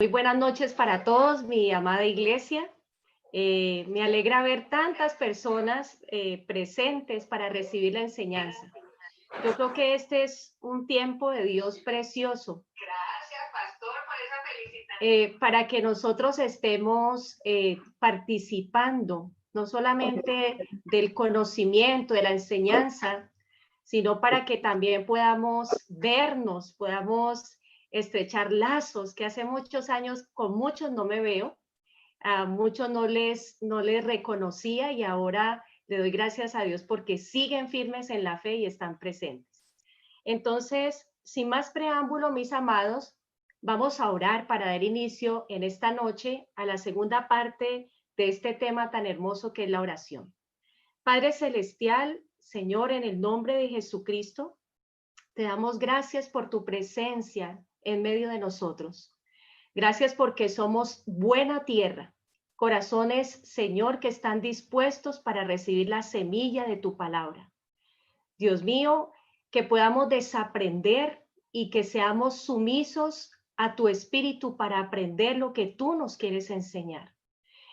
Muy buenas noches para todos, mi amada iglesia. Me alegra ver tantas personas presentes para recibir la enseñanza. Yo creo que este es un tiempo de Dios precioso. Gracias, pastor, por esa felicitación. Para que nosotros estemos participando, no solamente del conocimiento, de la enseñanza, sino para que también podamos vernos, podamos estrechar lazos, que hace muchos años con muchos no me veo, a muchos no les reconocía y ahora le doy gracias a Dios porque siguen firmes en la fe y están presentes. Entonces, sin más preámbulo, mis amados, vamos a orar para dar inicio en esta noche a la segunda parte de este tema tan hermoso que es la oración. Padre Celestial, Señor, en el nombre de Jesucristo, te damos gracias por tu presencia en medio de nosotros. Gracias porque somos buena tierra, corazones, Señor, que están dispuestos para recibir la semilla de tu palabra. Dios mío, que podamos desaprender y que seamos sumisos a tu espíritu para aprender lo que tú nos quieres enseñar.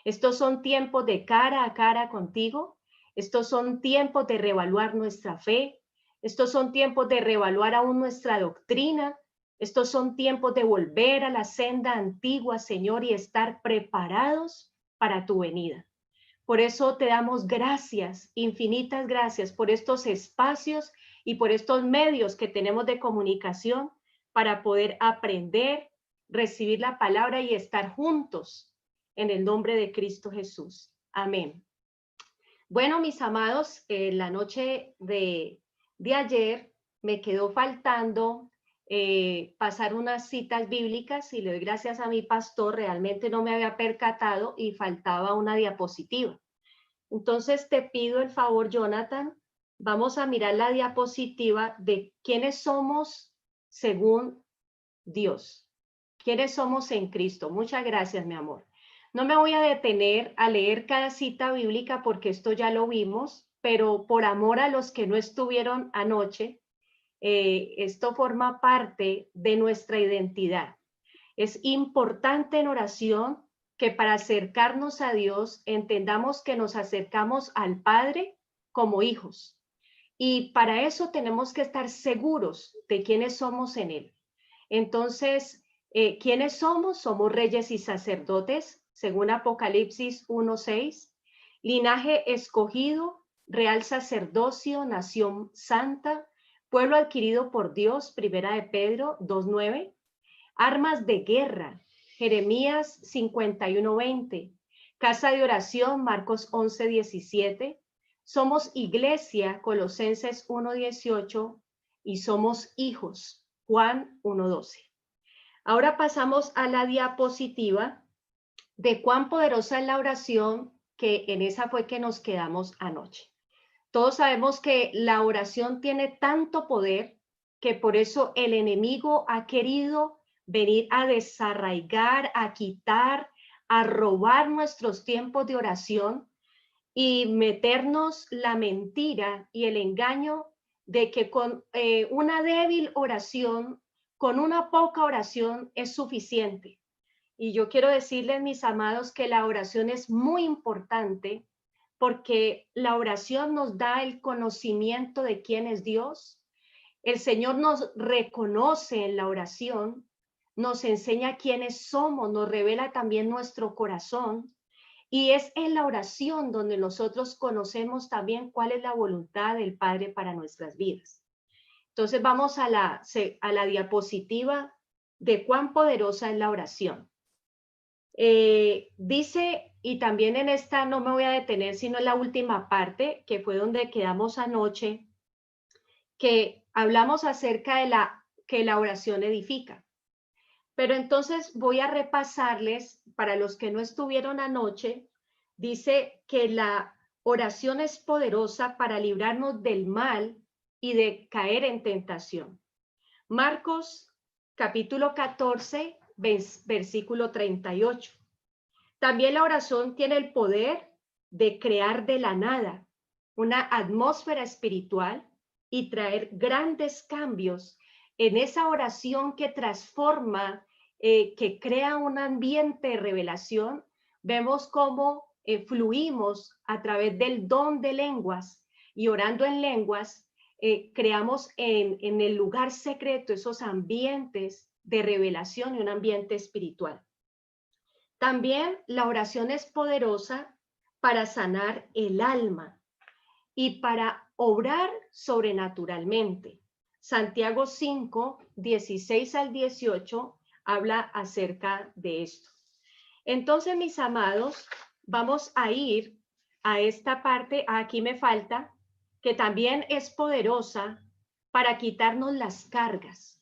Estos son tiempos de cara a cara contigo. Estos son tiempos de reevaluar nuestra fe. Estos son tiempos de reevaluar aún nuestra doctrina. Estos son tiempos de volver a la senda antigua, Señor, y estar preparados para tu venida. Por eso te damos gracias, infinitas gracias por estos espacios y por estos medios que tenemos de comunicación para poder aprender, recibir la palabra y estar juntos en el nombre de Cristo Jesús. Amén. Bueno, mis amados, la noche de ayer me quedó faltando pasar unas citas bíblicas y le doy gracias a mi pastor, realmente no me había percatado y faltaba una diapositiva. Entonces te pido el favor, Jonathan, vamos a mirar la diapositiva de quiénes somos según Dios, quiénes somos en Cristo. Muchas gracias, mi amor. No me voy a detener a leer cada cita bíblica porque esto ya lo vimos, pero por amor a los que no estuvieron anoche, esto forma parte de nuestra identidad. Es importante en oración que para acercarnos a Dios entendamos que nos acercamos al Padre como hijos. Y para eso tenemos que estar seguros de quiénes somos en Él. Entonces, ¿quiénes somos? Somos reyes y sacerdotes, según Apocalipsis 1:6, linaje escogido, real sacerdocio, nación santa, pueblo adquirido por Dios, primera de Pedro 2:9, armas de guerra, Jeremías 51:20, casa de oración, Marcos 11:17, somos iglesia, Colosenses 1:18, y somos hijos, Juan 1:12. Ahora pasamos a la diapositiva de cuán poderosa es la oración, que en esa fue que nos quedamos anoche. Todos sabemos que la oración tiene tanto poder que por eso el enemigo ha querido venir a desarraigar, a quitar, a robar nuestros tiempos de oración y meternos la mentira y el engaño de que con una débil oración, con una poca oración es suficiente. Y yo quiero decirles, mis amados, que la oración es muy importante porque la oración nos da el conocimiento de quién es Dios. El Señor nos reconoce en la oración, nos enseña quiénes somos, nos revela también nuestro corazón. Y es en la oración donde nosotros conocemos también cuál es la voluntad del Padre para nuestras vidas. Entonces vamos a la diapositiva de cuán poderosa es la oración. Dice, y también en esta no me voy a detener, sino en la última parte, que fue donde quedamos anoche, que hablamos acerca de que la oración edifica. Pero entonces voy a repasarles, para los que no estuvieron anoche, dice que la oración es poderosa para librarnos del mal y de caer en tentación. Marcos capítulo 14, versículo 38. También la oración tiene el poder de crear de la nada una atmósfera espiritual y traer grandes cambios en esa oración que transforma que crea un ambiente de revelación. Vemos cómo fluimos a través del don de lenguas y orando en lenguas, creamos en el lugar secreto esos ambientes de revelación y un ambiente espiritual. También la oración es poderosa para sanar el alma y para obrar sobrenaturalmente. Santiago 5, 16 al 18 habla acerca de esto. Entonces, mis amados, vamos a ir a esta parte, aquí me falta, que también es poderosa para quitarnos las cargas.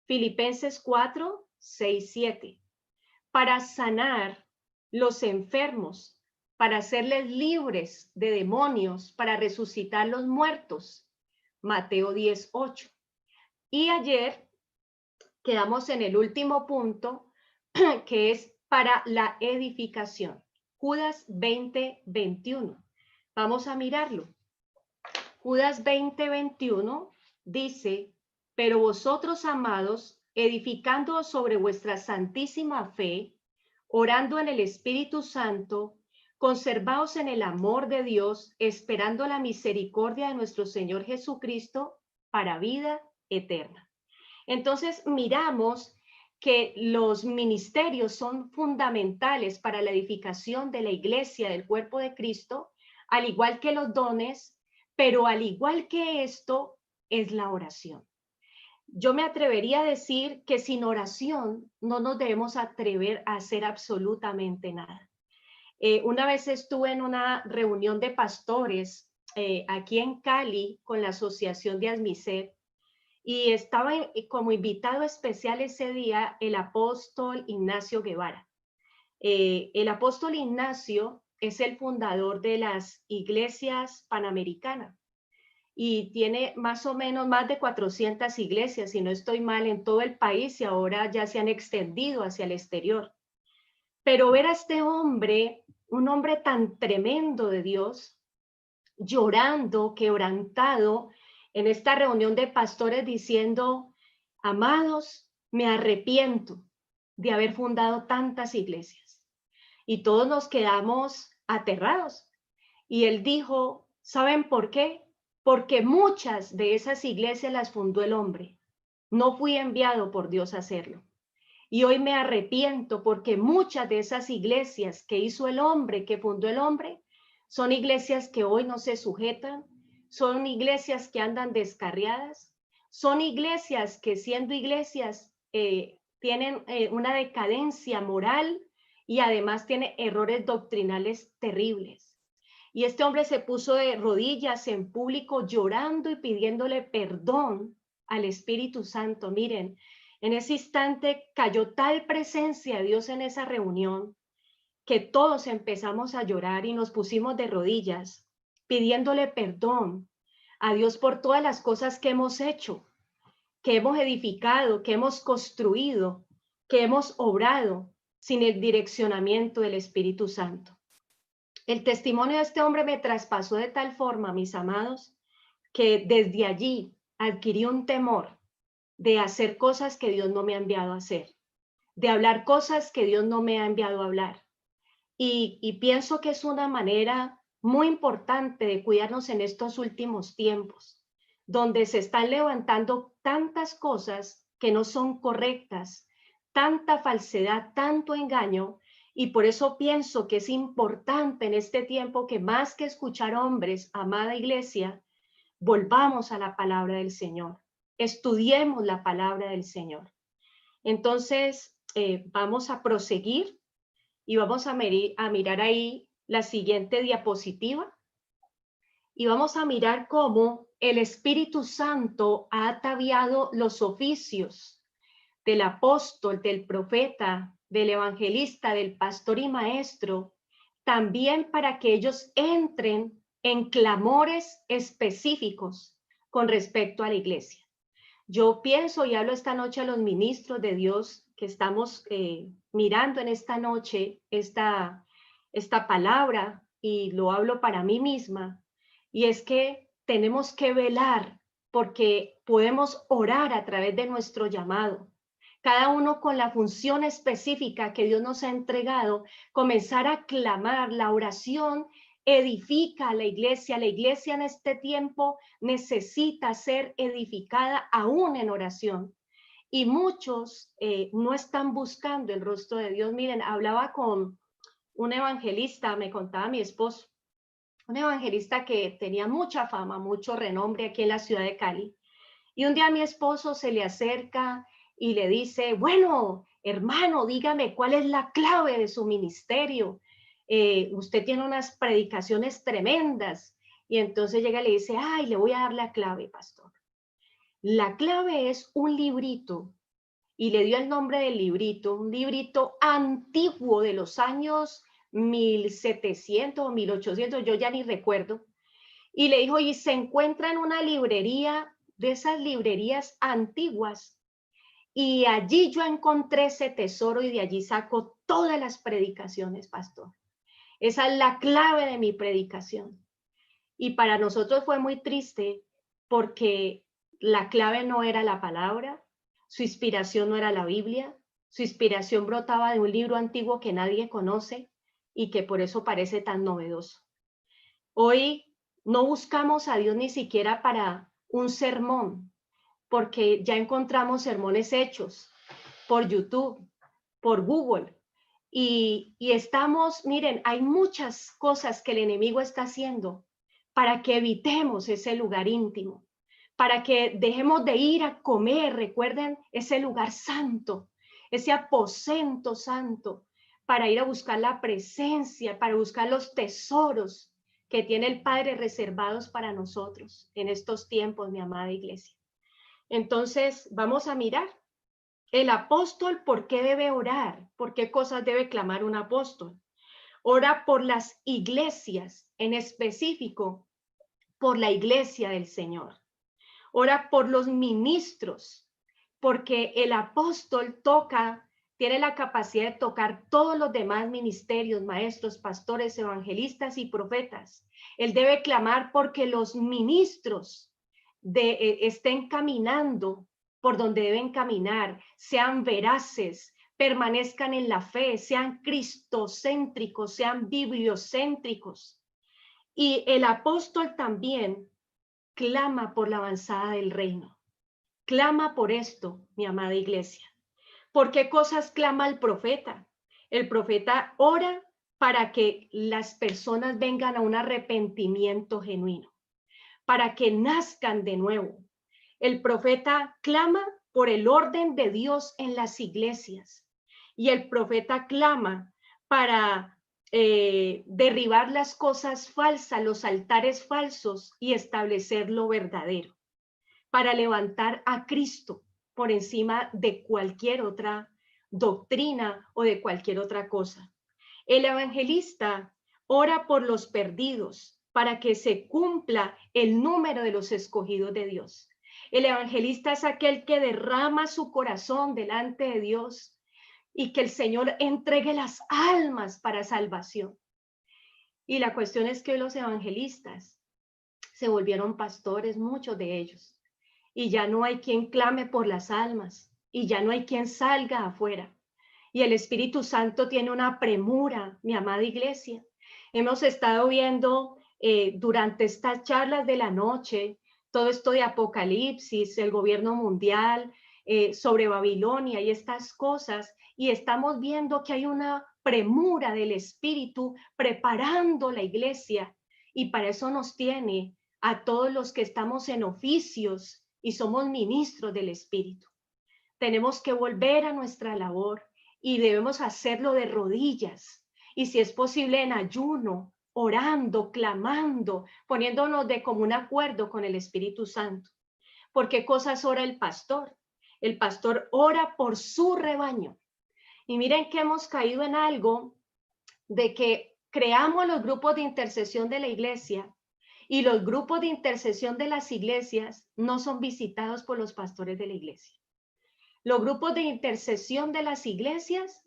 Filipenses 4, 6, 7. Para sanar los enfermos, para hacerles libres de demonios, para resucitar los muertos. Mateo 10, 8. Y ayer quedamos en el último punto, que es para la edificación. Judas 20, 21. Vamos a mirarlo. Judas 20, 21 dice, pero vosotros, amados, edificando sobre vuestra santísima fe, orando en el Espíritu Santo, conservaos en el amor de Dios, esperando la misericordia de nuestro Señor Jesucristo para vida eterna. Entonces miramos que los ministerios son fundamentales para la edificación de la iglesia, del cuerpo de Cristo, al igual que los dones, pero al igual que esto es la oración. Yo me atrevería a decir que sin oración no nos debemos atrever a hacer absolutamente nada. Una vez estuve en una reunión de pastores aquí en Cali con la Asociación de Asmiset y estaba como invitado especial ese día el apóstol Ignacio Guevara. El apóstol Ignacio es el fundador de las iglesias panamericanas y tiene más o menos más de 400 iglesias, si no estoy mal, en todo el país y ahora ya se han extendido hacia el exterior. Pero ver a este hombre, un hombre tan tremendo de Dios, llorando, quebrantado, en esta reunión de pastores diciendo, amados, me arrepiento de haber fundado tantas iglesias. Y todos nos quedamos aterrados. Y él dijo, ¿saben por qué? Porque muchas de esas iglesias las fundó el hombre. No fui enviado por Dios a hacerlo. Y hoy me arrepiento porque muchas de esas iglesias que hizo el hombre, que fundó el hombre, son iglesias que hoy no se sujetan, son iglesias que andan descarriadas, son iglesias que siendo iglesias tienen una decadencia moral y además tienen errores doctrinales terribles. Y este hombre se puso de rodillas en público llorando y pidiéndole perdón al Espíritu Santo. Miren, en ese instante cayó tal presencia de Dios en esa reunión que todos empezamos a llorar y nos pusimos de rodillas pidiéndole perdón a Dios por todas las cosas que hemos hecho, que hemos edificado, que hemos construido, que hemos obrado sin el direccionamiento del Espíritu Santo. El testimonio de este hombre me traspasó de tal forma, mis amados, que desde allí adquirí un temor de hacer cosas que Dios no me ha enviado a hacer, de hablar cosas que Dios no me ha enviado a hablar. Y pienso que es una manera muy importante de cuidarnos en estos últimos tiempos, donde se están levantando tantas cosas que no son correctas, tanta falsedad, tanto engaño, y por eso pienso que es importante en este tiempo que más que escuchar hombres, amada iglesia, volvamos a la palabra del Señor, estudiemos la palabra del Señor. Entonces, vamos a proseguir y vamos a mirar ahí la siguiente diapositiva y vamos a mirar cómo el Espíritu Santo ha ataviado los oficios del apóstol, del profeta, del evangelista, del pastor y maestro, también para que ellos entren en clamores específicos con respecto a la iglesia. Yo pienso y hablo esta noche a los ministros de Dios que estamos mirando en esta noche esta palabra, y lo hablo para mí misma, y es que tenemos que velar porque podemos orar a través de nuestro llamado. cada uno con la función específica que Dios nos ha entregado, comenzar a clamar. La oración edifica a la iglesia. La iglesia en este tiempo necesita ser edificada aún en oración. Y muchos no están buscando el rostro de Dios. Miren, hablaba con un evangelista, me contaba mi esposo, un evangelista que tenía mucha fama, mucho renombre aquí en la ciudad de Cali. Y un día mi esposo se le acerca y le dice, bueno, hermano, dígame cuál es la clave de su ministerio. Usted tiene unas predicaciones tremendas. Y entonces llega y le dice, ay, le voy a dar la clave, pastor. La clave es un librito. Y le dio el nombre del librito, un librito antiguo de los años 1700 o 1800, yo ya ni recuerdo. Y le dijo, y se encuentra en una librería, de esas librerías antiguas, y allí yo encontré ese tesoro y de allí saco todas las predicaciones, pastor. Esa es la clave de mi predicación. Y para nosotros fue muy triste porque la clave no era la palabra, su inspiración no era la Biblia, su inspiración brotaba de un libro antiguo que nadie conoce y que por eso parece tan novedoso. Hoy no buscamos a Dios ni siquiera para un sermón, porque ya encontramos sermones hechos por YouTube, por Google, y estamos, miren, hay muchas cosas que el enemigo está haciendo para que evitemos ese lugar íntimo, para que dejemos de ir a comer, recuerden, ese lugar santo, ese aposento santo, para ir a buscar la presencia, para buscar los tesoros que tiene el Padre reservados para nosotros en estos tiempos, mi amada iglesia. Entonces, vamos a mirar el apóstol, ¿por qué debe orar? ¿Por qué cosas debe clamar un apóstol? Ora por las iglesias, en específico, por la iglesia del Señor. Ora por los ministros, porque el apóstol tiene la capacidad de tocar todos los demás ministerios, maestros, pastores, evangelistas y profetas. Él debe clamar porque los ministros estén caminando por donde deben caminar, sean veraces, permanezcan en la fe, sean cristocéntricos, sean bibliocéntricos. Y el apóstol también clama por la avanzada del reino. Clama por esto, mi amada iglesia. ¿Por qué cosas clama el profeta? El profeta ora para que las personas vengan a un arrepentimiento genuino, para que nazcan de nuevo. El profeta clama por el orden de Dios en las iglesias y el profeta clama para derribar las cosas falsas, los altares falsos y establecer lo verdadero, para levantar a Cristo por encima de cualquier otra doctrina o de cualquier otra cosa. El evangelista ora por los perdidos para que se cumpla el número de los escogidos de Dios. El evangelista es aquel que derrama su corazón delante de Dios y que el Señor entregue las almas para salvación. Y la cuestión es que los evangelistas se volvieron pastores, muchos de ellos, y ya no hay quien clame por las almas, y ya no hay quien salga afuera. Y el Espíritu Santo tiene una premura, mi amada iglesia. Hemos estado viendo durante estas charlas de la noche todo esto de Apocalipsis, el gobierno mundial, sobre Babilonia y estas cosas, y estamos viendo que hay una premura del Espíritu preparando la iglesia, y para eso nos tiene a todos los que estamos en oficios y somos ministros del Espíritu. Tenemos que volver a nuestra labor y debemos hacerlo de rodillas, y si es posible en ayuno, orando, clamando, poniéndonos de común acuerdo con el Espíritu Santo. ¿Por qué cosas ora el pastor? El pastor ora por su rebaño. Y miren que hemos caído en algo de que creamos los grupos de intercesión de la iglesia, y los grupos de intercesión de las iglesias no son visitados por los pastores de la iglesia. Los grupos de intercesión de las iglesias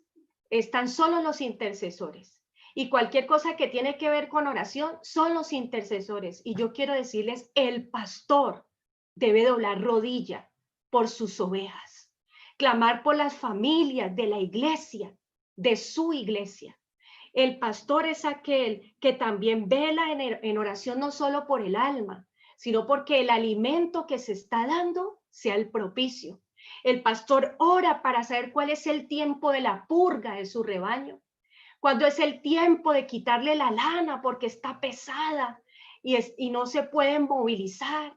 están solo los intercesores, y cualquier cosa que tiene que ver con oración son los intercesores. Y yo quiero decirles, el pastor debe doblar rodilla por sus ovejas. clamar por las familias de la iglesia, de su iglesia. El pastor es aquel que también vela en oración no solo por el alma, sino porque el alimento que se está dando sea el propicio. El pastor ora para saber cuál es el tiempo de la purga de su rebaño, cuándo es el tiempo de quitarle la lana porque está pesada y no se pueden movilizar.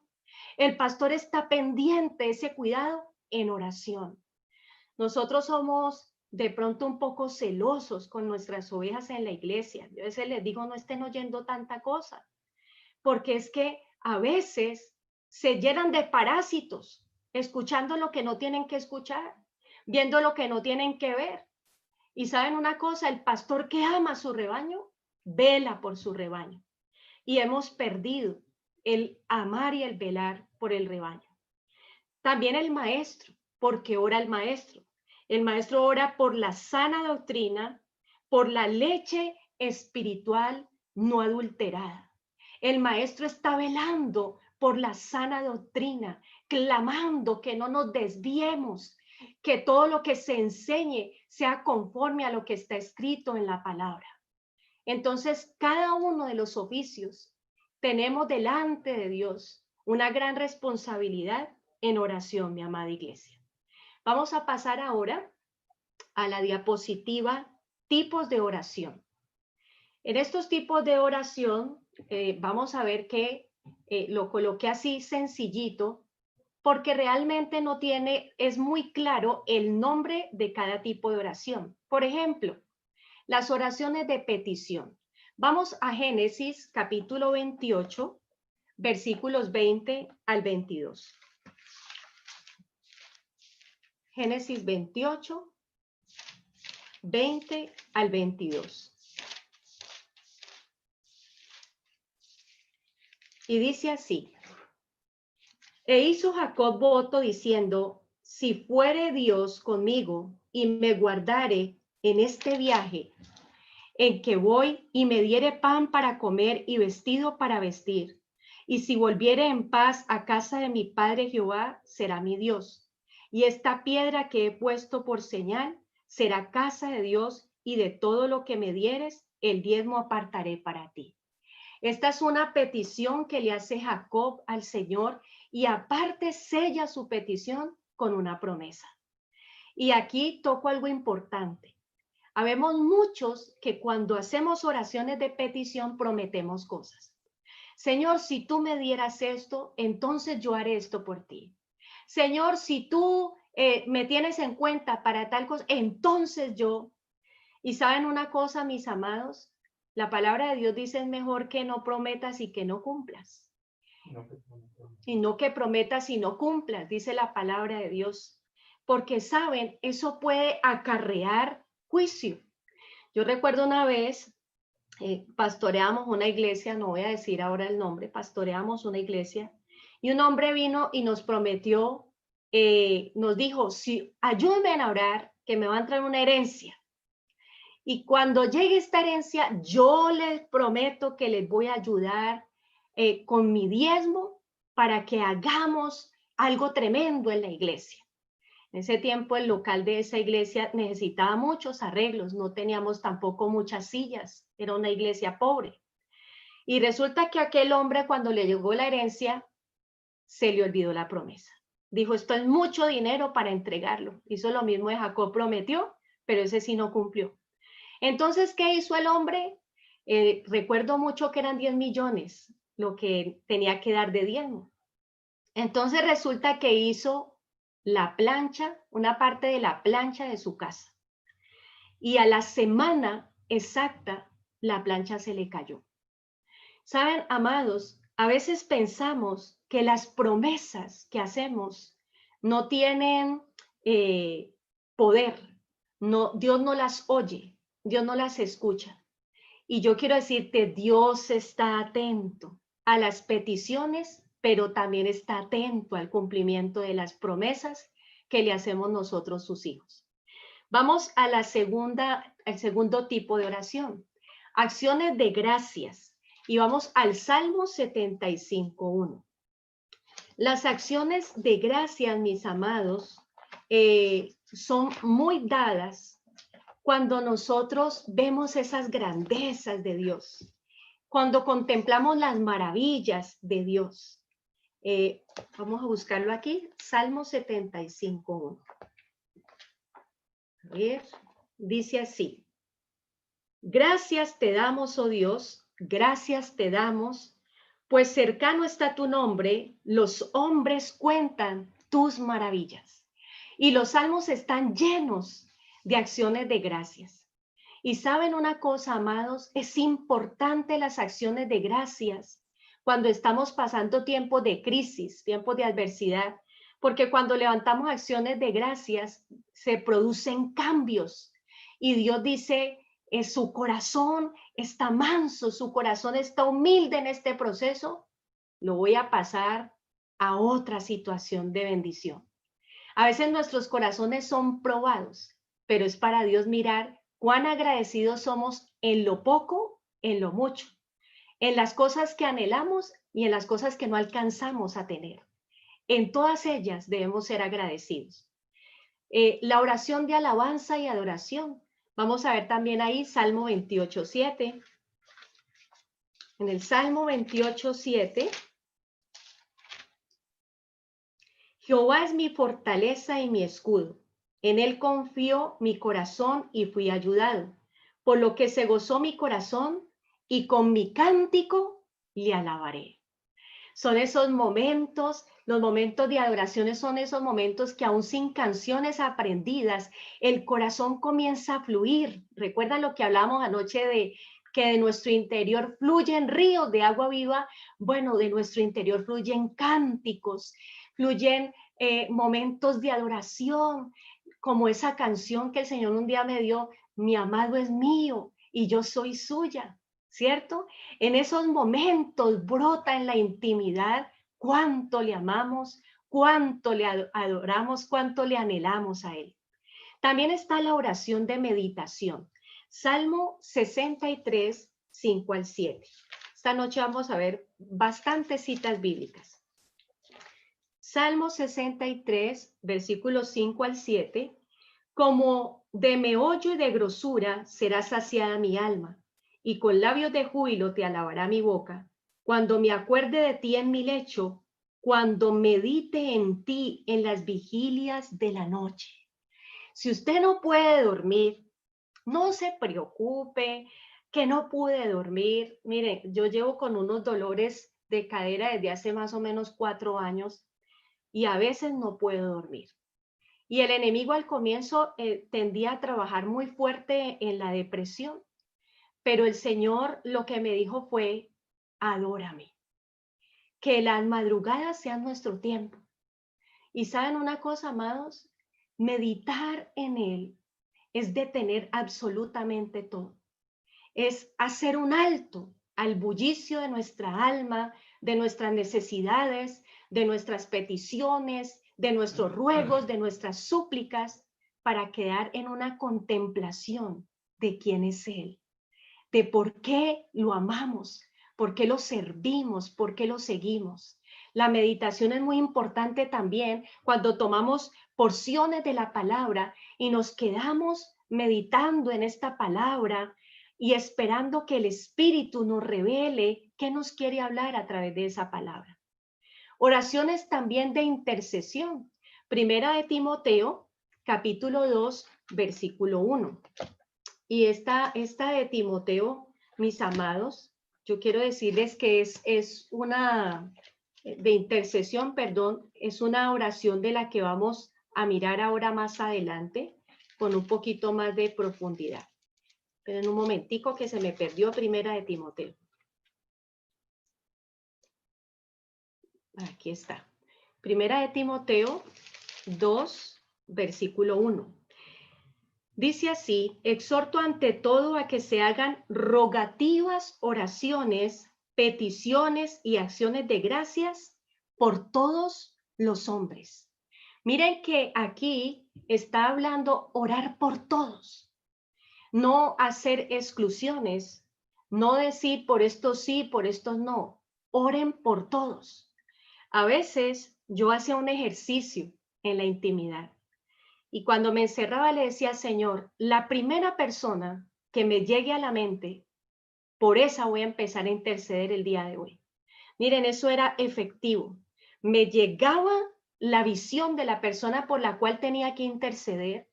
El pastor está pendiente de ese cuidado en oración. Nosotros somos de pronto un poco celosos con nuestras ovejas en la iglesia. Yo a veces les digo, no estén oyendo tanta cosa, porque es que a veces se llenan de parásitos, escuchando lo que no tienen que escuchar, viendo lo que no tienen que ver. Y saben una cosa, el pastor que ama a su rebaño, vela por su rebaño. Y hemos perdido el amar y el velar por el rebaño. También el maestro, porque ora el maestro. El maestro ora por la sana doctrina, por la leche espiritual no adulterada. El maestro está velando por la sana doctrina, clamando que no nos desviemos, que todo lo que se enseñe sea conforme a lo que está escrito en la palabra. Entonces, cada uno de los oficios tenemos delante de Dios una gran responsabilidad en oración, mi amada iglesia. Vamos a pasar ahora a la diapositiva tipos de oración. En estos tipos de oración vamos a ver que lo coloqué así sencillito porque realmente no tiene, es muy claro el nombre de cada tipo de oración. Por ejemplo, las oraciones de petición. Vamos a Génesis capítulo 28, versículos 20 al 22. Génesis 28, 20 al 22. Y dice así: E hizo Jacob voto diciendo, si fuere Dios conmigo y me guardare en este viaje en que voy y me diere pan para comer y vestido para vestir, y si volviere en paz a casa de mi padre Jehová, será mi Dios. Y esta piedra que he puesto por señal será casa de Dios, y de todo lo que me dieres, el diezmo apartaré para ti. Esta es una petición que le hace Jacob al Señor, y aparte sella su petición con una promesa. Y aquí toco algo importante. Habemos muchos que cuando hacemos oraciones de petición prometemos cosas. Señor, si tú me dieras esto, entonces yo haré esto por ti. Señor, si tú me tienes en cuenta para tal cosa, entonces yo. Y saben una cosa, mis amados, la palabra de Dios dice es mejor que no prometas y que no cumplas. Y no que prometas y no cumplas, dice la palabra de Dios. Porque saben, eso puede acarrear juicio. Yo recuerdo una vez, pastoreamos una iglesia, no voy a decir ahora el nombre, pastoreamos una iglesia, y un hombre vino y nos prometió, nos dijo, si ayúdenme a orar, que me van a traer una herencia. Y cuando llegue esta herencia, yo les prometo que les voy a ayudar con mi diezmo para que hagamos algo tremendo en la iglesia. En ese tiempo el local de esa iglesia necesitaba muchos arreglos, no teníamos tampoco muchas sillas, era una iglesia pobre. Y resulta que aquel hombre, cuando le llegó la herencia, se le olvidó la promesa. Dijo, esto es mucho dinero para entregarlo. Hizo lo mismo de Jacob, prometió, pero ese sí no cumplió. Entonces, ¿qué hizo el hombre? Recuerdo mucho que eran 10 millones lo que tenía que dar de diezmo. Entonces resulta que hizo la plancha, una parte de la plancha de su casa. Y a la semana exacta, la plancha se le cayó. Saben, amados, a veces pensamos que las promesas que hacemos no tienen poder. No, Dios no las oye, Dios no las escucha. Y yo quiero decirte, Dios está atento a las peticiones, pero también está atento al cumplimiento de las promesas que le hacemos nosotros sus hijos. Vamos a al segundo tipo de oración, acciones de gracias. Y vamos al Salmo 75:1. Las acciones de gracias, mis amados, son muy dadas cuando nosotros vemos esas grandezas de Dios, cuando contemplamos las maravillas de Dios. Vamos a buscarlo aquí, Salmo 75:1. A ver, dice así: gracias te damos, oh Dios, gracias te damos, pues cercano está tu nombre, los hombres cuentan tus maravillas. Y los salmos están llenos de acciones de gracias. Y saben una cosa, amados, es importante las acciones de gracias cuando estamos pasando tiempos de crisis, tiempos de adversidad, porque cuando levantamos acciones de gracias se producen cambios. Y Dios dice, su corazón está manso, su corazón está humilde en este proceso, lo voy a pasar a otra situación de bendición. A veces nuestros corazones son probados, pero es para Dios mirar cuán agradecidos somos en lo poco, en lo mucho, en las cosas que anhelamos y en las cosas que no alcanzamos a tener. En todas ellas debemos ser agradecidos. La oración de alabanza y adoración. Vamos a ver también ahí Salmo 28:7. En el Salmo 28:7. Jehová es mi fortaleza y mi escudo. En él confió mi corazón y fui ayudado. Por lo que se gozó mi corazón y con mi cántico le alabaré. Son esos momentos, los momentos de adoración son esos momentos que aún sin canciones aprendidas, el corazón comienza a fluir. ¿Recuerdan lo que hablamos anoche de que de nuestro interior fluyen ríos de agua viva? Bueno, de nuestro interior fluyen cánticos, fluyen momentos de adoración, como esa canción que el Señor un día me dio, mi amado es mío y yo soy suya, ¿cierto? En esos momentos brota en la intimidad cuánto le amamos, cuánto le adoramos, cuánto le anhelamos a Él. También está la oración de meditación. Salmo 63, 5 al 7. Esta noche vamos a ver bastantes citas bíblicas. Salmo 63, versículos 5 al 7. Como de meollo y de grosura será saciada mi alma, y con labios de júbilo te alabará mi boca. Cuando me acuerde de ti en mi lecho, cuando medite en ti en las vigilias de la noche. Si usted no puede dormir, no se preocupe que no pude dormir. Mire, yo llevo con unos dolores de cadera desde hace más o menos 4 años y a veces no puedo dormir. Y el enemigo al comienzo tendía a trabajar muy fuerte en la depresión, pero el Señor lo que me dijo fue, adórame, que las madrugadas sean nuestro tiempo. Y saben una cosa, amados, meditar en Él es detener absolutamente todo. Es hacer un alto al bullicio de nuestra alma, de nuestras necesidades, de nuestras peticiones, de nuestros ruegos, de nuestras súplicas, para quedar en una contemplación de quién es Él, de por qué lo amamos, por qué lo servimos, por qué lo seguimos. La meditación es muy importante también cuando tomamos porciones de la palabra y nos quedamos meditando en esta palabra y esperando que el Espíritu nos revele qué nos quiere hablar a través de esa palabra. Oraciones también de intercesión. Primera de Timoteo, capítulo 2, versículo 1. Y esta de Timoteo, mis amados, yo quiero decirles que es una de intercesión, perdón, es una oración de la que vamos a mirar ahora más adelante con un poquito más de profundidad. Pero en un momentico que se me perdió Primera de Timoteo. Aquí está. Primera de Timoteo 2, versículo 1. Dice así, exhorto ante todo a que se hagan rogativas, oraciones, peticiones y acciones de gracias por todos los hombres. Miren que aquí está hablando orar por todos, no hacer exclusiones, no decir por estos sí, por estos no, oren por todos. A veces yo hacía un ejercicio en la intimidad Y cuando me encerraba le decía, Señor, la primera persona que me llegue a la mente, por esa voy a empezar a interceder el día de hoy. Miren, eso era efectivo. Me llegaba la visión de la persona por la cual tenía que interceder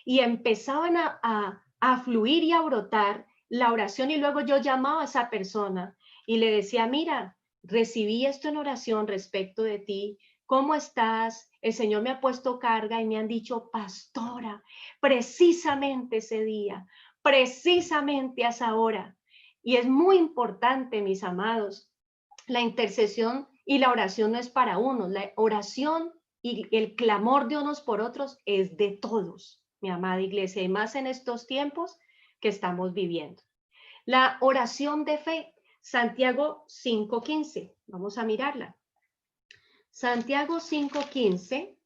y empezaban a fluir y a brotar la oración, y luego yo llamaba a esa persona y le decía, mira, recibí esto en oración respecto de ti, ¿cómo estás? El Señor me ha puesto carga y me han dicho, pastora, precisamente ese día, precisamente a esa hora. Y es muy importante, mis amados, la intercesión y la oración no es para unos, la oración y el clamor de unos por otros es de todos, mi amada iglesia, y más en estos tiempos que estamos viviendo. La oración de fe, Santiago 5:15, vamos a mirarla. Santiago 5:15,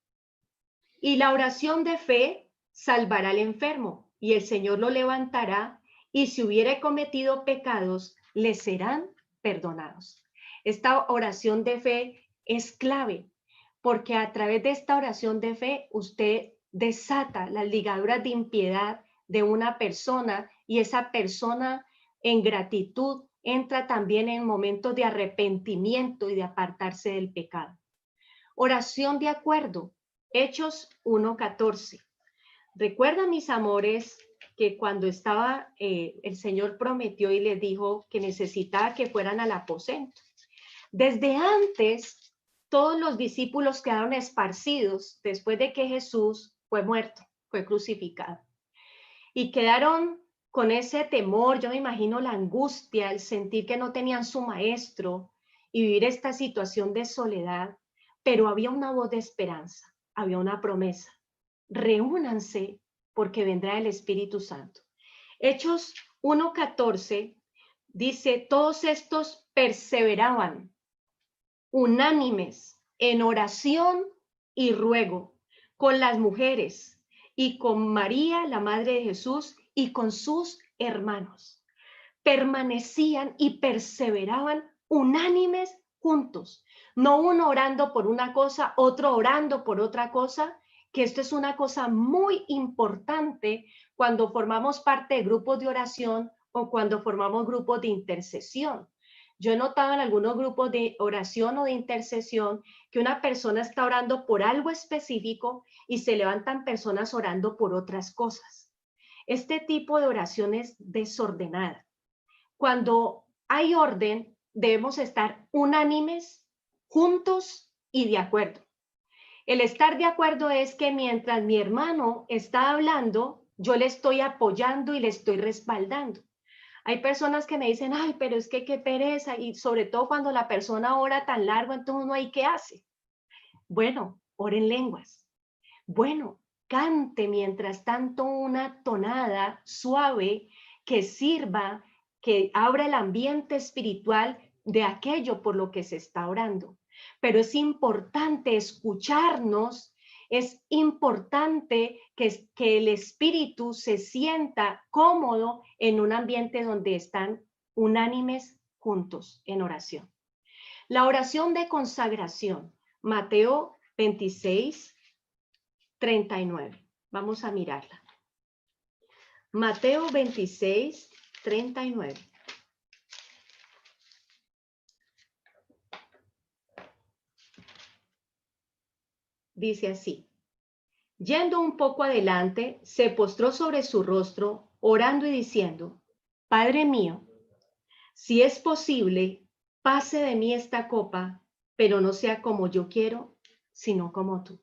y la oración de fe salvará al enfermo, y el Señor lo levantará, y si hubiere cometido pecados, le serán perdonados. Esta oración de fe es clave, porque a través de esta oración de fe, usted desata las ligaduras de impiedad de una persona, y esa persona en gratitud entra también en momentos de arrepentimiento y de apartarse del pecado. Oración de acuerdo, Hechos 1:14. Recuerda, mis amores, que cuando estaba, el Señor prometió y les dijo que necesitaba que fueran al aposento. Desde antes, todos los discípulos quedaron esparcidos después de que Jesús fue muerto, fue crucificado. Y quedaron con ese temor, yo me imagino la angustia, el sentir que no tenían su maestro y vivir esta situación de soledad. Pero había una voz de esperanza, había una promesa. Reúnanse porque vendrá el Espíritu Santo. Hechos 1:14 dice, todos estos perseveraban unánimes en oración y ruego con las mujeres y con María, la madre de Jesús, y con sus hermanos. Permanecían y perseveraban unánimes juntos, no uno orando por una cosa, otro orando por otra cosa, que esto es una cosa muy importante cuando formamos parte de grupos de oración o cuando formamos grupos de intercesión. Yo he notado en algunos grupos de oración o de intercesión que una persona está orando por algo específico y se levantan personas orando por otras cosas. Este tipo de oración es desordenada. Cuando hay orden, debemos estar unánimes, juntos y de acuerdo. El estar de acuerdo es que mientras mi hermano está hablando, yo le estoy apoyando y le estoy respaldando. Hay personas que me dicen, ay, pero es que qué pereza, y sobre todo cuando la persona ora tan largo, entonces uno ahí, ¿qué hace? Bueno, ore en lenguas. Bueno, cante mientras tanto una tonada suave que sirva, que abra el ambiente espiritual de aquello por lo que se está orando. Pero es importante escucharnos, es importante que el espíritu se sienta cómodo en un ambiente donde están unánimes juntos en oración. La oración de consagración, Mateo 26:39. Vamos a mirarla. Mateo 26:39. Dice así: yendo un poco adelante, se postró sobre su rostro, orando y diciendo, Padre mío, si es posible, pase de mí esta copa, pero no sea como yo quiero, sino como tú.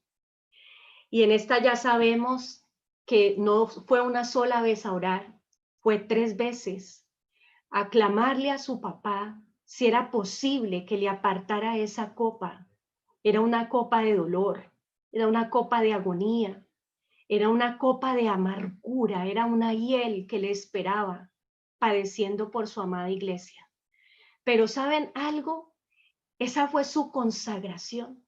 Y en esta ya sabemos que no fue una sola vez a orar, fue 3 veces a clamarle a su papá si era posible que le apartara esa copa. Era una copa de dolor, era una copa de agonía, era una copa de amargura, era una hiel que le esperaba, padeciendo por su amada iglesia. Pero ¿saben algo? Esa fue su consagración.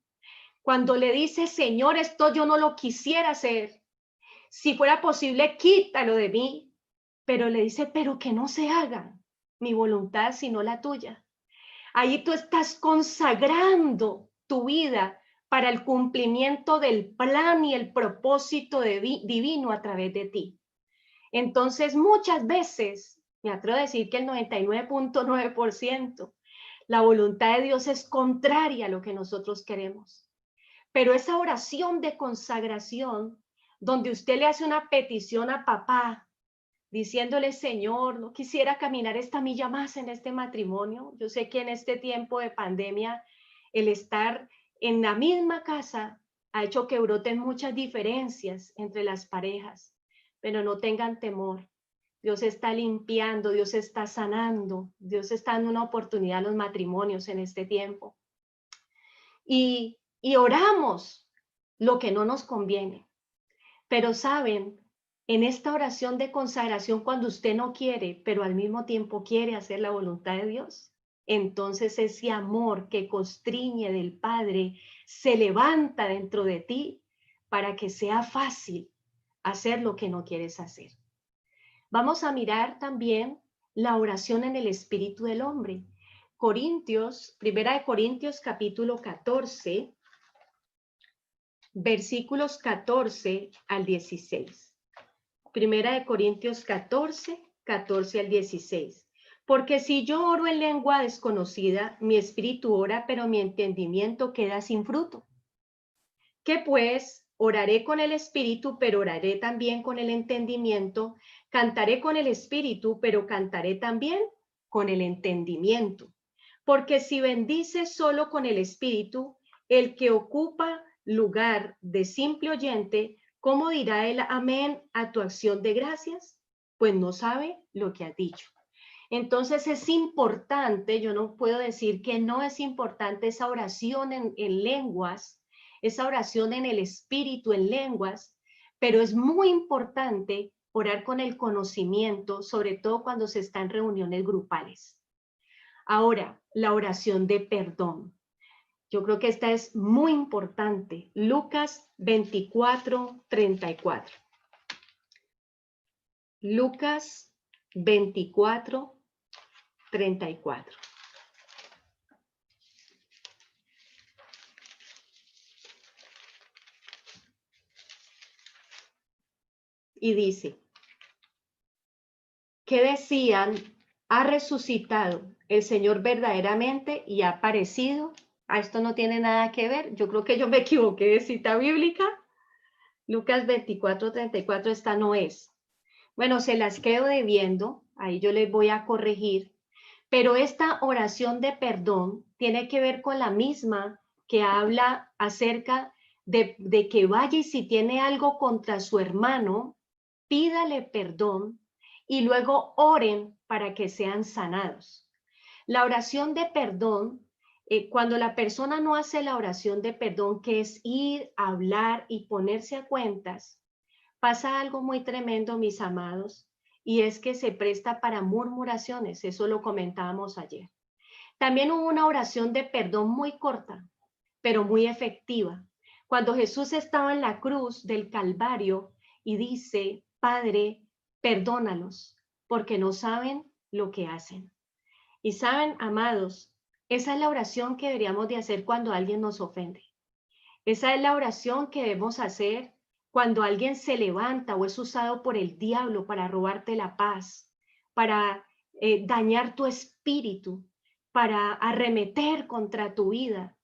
Cuando le dice, Señor, esto yo no lo quisiera hacer. Si fuera posible, quítalo de mí. Pero le dice, pero que no se haga mi voluntad, sino la tuya. Ahí tú estás consagrando tu vida para el cumplimiento del plan y el propósito divino a través de ti. Entonces, muchas veces, me atrevo a decir que el 99.9%, la voluntad de Dios es contraria a lo que nosotros queremos. Pero esa oración de consagración, donde usted le hace una petición a papá, diciéndole, Señor, no quisiera caminar esta milla más en este matrimonio. Yo sé que en este tiempo de pandemia, el estar en la misma casa ha hecho que broten muchas diferencias entre las parejas, pero no tengan temor. Dios está limpiando, Dios está sanando, Dios está dando una oportunidad a los matrimonios en este tiempo. Y oramos lo que no nos conviene. Pero saben, en esta oración de consagración, cuando usted no quiere, pero al mismo tiempo quiere hacer la voluntad de Dios, entonces ese amor que constriñe del Padre se levanta dentro de ti para que sea fácil hacer lo que no quieres hacer. Vamos a mirar también la oración en el espíritu del hombre. Primera de Corintios capítulo 14, versículos 14 al 16. Primera de Corintios 14, 14 al 16. Porque si yo oro en lengua desconocida, mi espíritu ora, pero mi entendimiento queda sin fruto. ¿Qué pues? Oraré con el espíritu, pero oraré también con el entendimiento. Cantaré con el espíritu, pero cantaré también con el entendimiento. Porque si bendice solo con el espíritu, el que ocupa lugar de simple oyente, ¿cómo dirá el amén a tu acción de gracias? Pues no sabe lo que ha dicho. Entonces es importante, yo no puedo decir que no es importante esa oración en lenguas, esa oración en el espíritu en lenguas, pero es muy importante orar con el conocimiento, sobre todo cuando se está en reuniones grupales. Ahora, la oración de perdón. Yo creo que esta es muy importante. Lucas 24, 34. Lucas 24, 34. Y dice, ¿qué decían? Ha resucitado el Señor verdaderamente y ha aparecido. A esto no tiene nada que ver. Yo creo que yo me equivoqué de cita bíblica. Lucas 24, 34, esta no es. Bueno, se las quedo debiendo. Ahí yo les voy a corregir. Pero esta oración de perdón tiene que ver con la misma que habla acerca de que vaya y si tiene algo contra su hermano, pídale perdón y luego oren para que sean sanados. La oración de perdón, cuando la persona no hace la oración de perdón, que es ir, hablar y ponerse a cuentas, pasa algo muy tremendo, mis amados, y es que se presta para murmuraciones. Eso lo comentábamos ayer. También hubo una oración de perdón muy corta, pero muy efectiva. Cuando Jesús estaba en la cruz del Calvario y dice, Padre, perdónalos, porque no saben lo que hacen. Y saben, amados, esa es la oración que deberíamos de hacer cuando alguien nos ofende. Esa es la oración que debemos hacer cuando alguien se levanta o es usado por el diablo para robarte la paz, para dañar tu espíritu, para arremeter contra tu vida.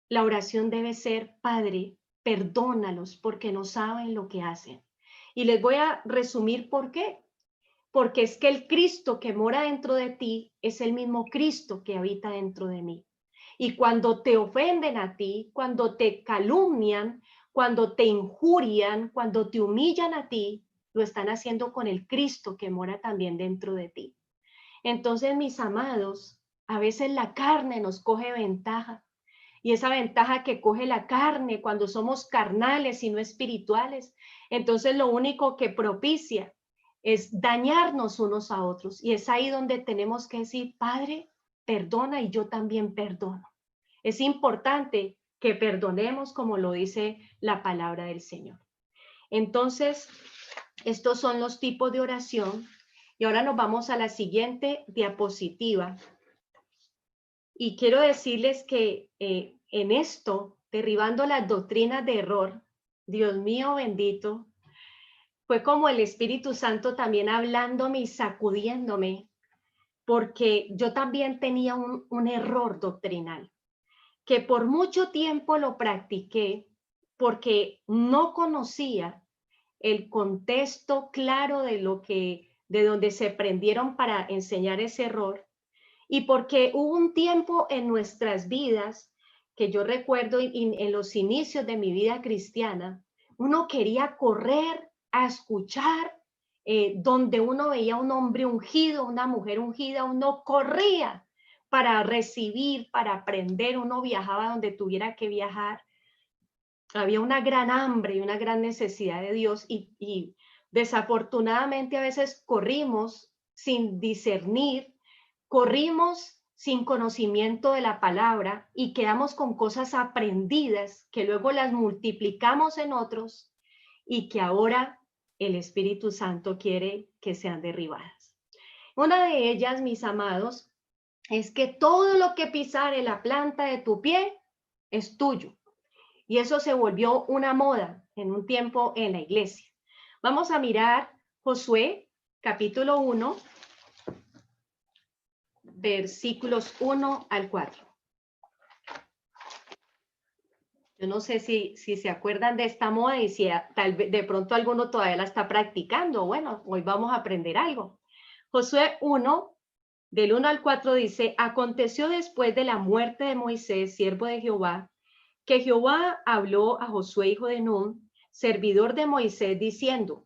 La oración debe ser, Padre, perdónalos porque no saben lo que hacen. Y les voy a resumir por qué. Porque es que el Cristo que mora dentro de ti es el mismo Cristo que habita dentro de mí. Y cuando te ofenden a ti, cuando te calumnian, cuando te injurian, cuando te humillan a ti, lo están haciendo con el Cristo que mora también dentro de ti. Entonces, mis amados, a veces la carne nos coge ventaja. Y esa ventaja que coge la carne cuando somos carnales y no espirituales, entonces lo único que propicia es dañarnos unos a otros. Y es ahí donde tenemos que decir, Padre, perdona y yo también perdono. Es importante que perdonemos como lo dice la palabra del Señor. Entonces, estos son los tipos de oración. Y ahora nos vamos a la siguiente diapositiva. Y quiero decirles que en esto derribando las doctrinas de error, Dios mío bendito, fue como el Espíritu Santo también hablándome y sacudiéndome, porque yo también tenía un error doctrinal, que por mucho tiempo lo practiqué porque no conocía el contexto claro de donde se prendieron para enseñar ese error, y porque hubo un tiempo en nuestras vidas que yo recuerdo en los inicios de mi vida cristiana, uno quería correr a escuchar, donde uno veía un hombre ungido, una mujer ungida, uno corría para recibir, para aprender, uno viajaba donde tuviera que viajar. Había una gran hambre y una gran necesidad de Dios, y desafortunadamente a veces corrimos sin discernir, corrimos sin conocimiento de la palabra y quedamos con cosas aprendidas que luego las multiplicamos en otros y que ahora el Espíritu Santo quiere que sean derribadas. Una de ellas, mis amados, es que todo lo que pisare la planta de tu pie es tuyo. Y eso se volvió una moda en un tiempo en la iglesia. Vamos a mirar Josué, capítulo 1, versículos 1 al 4. Yo no sé si se acuerdan de esta moda y si tal vez de pronto alguno todavía la está practicando. Bueno, hoy vamos a aprender algo. Josué 1, del 1 al 4 dice: aconteció después de la muerte de Moisés, siervo de Jehová, que Jehová habló a Josué, hijo de Nun, servidor de Moisés, diciendo: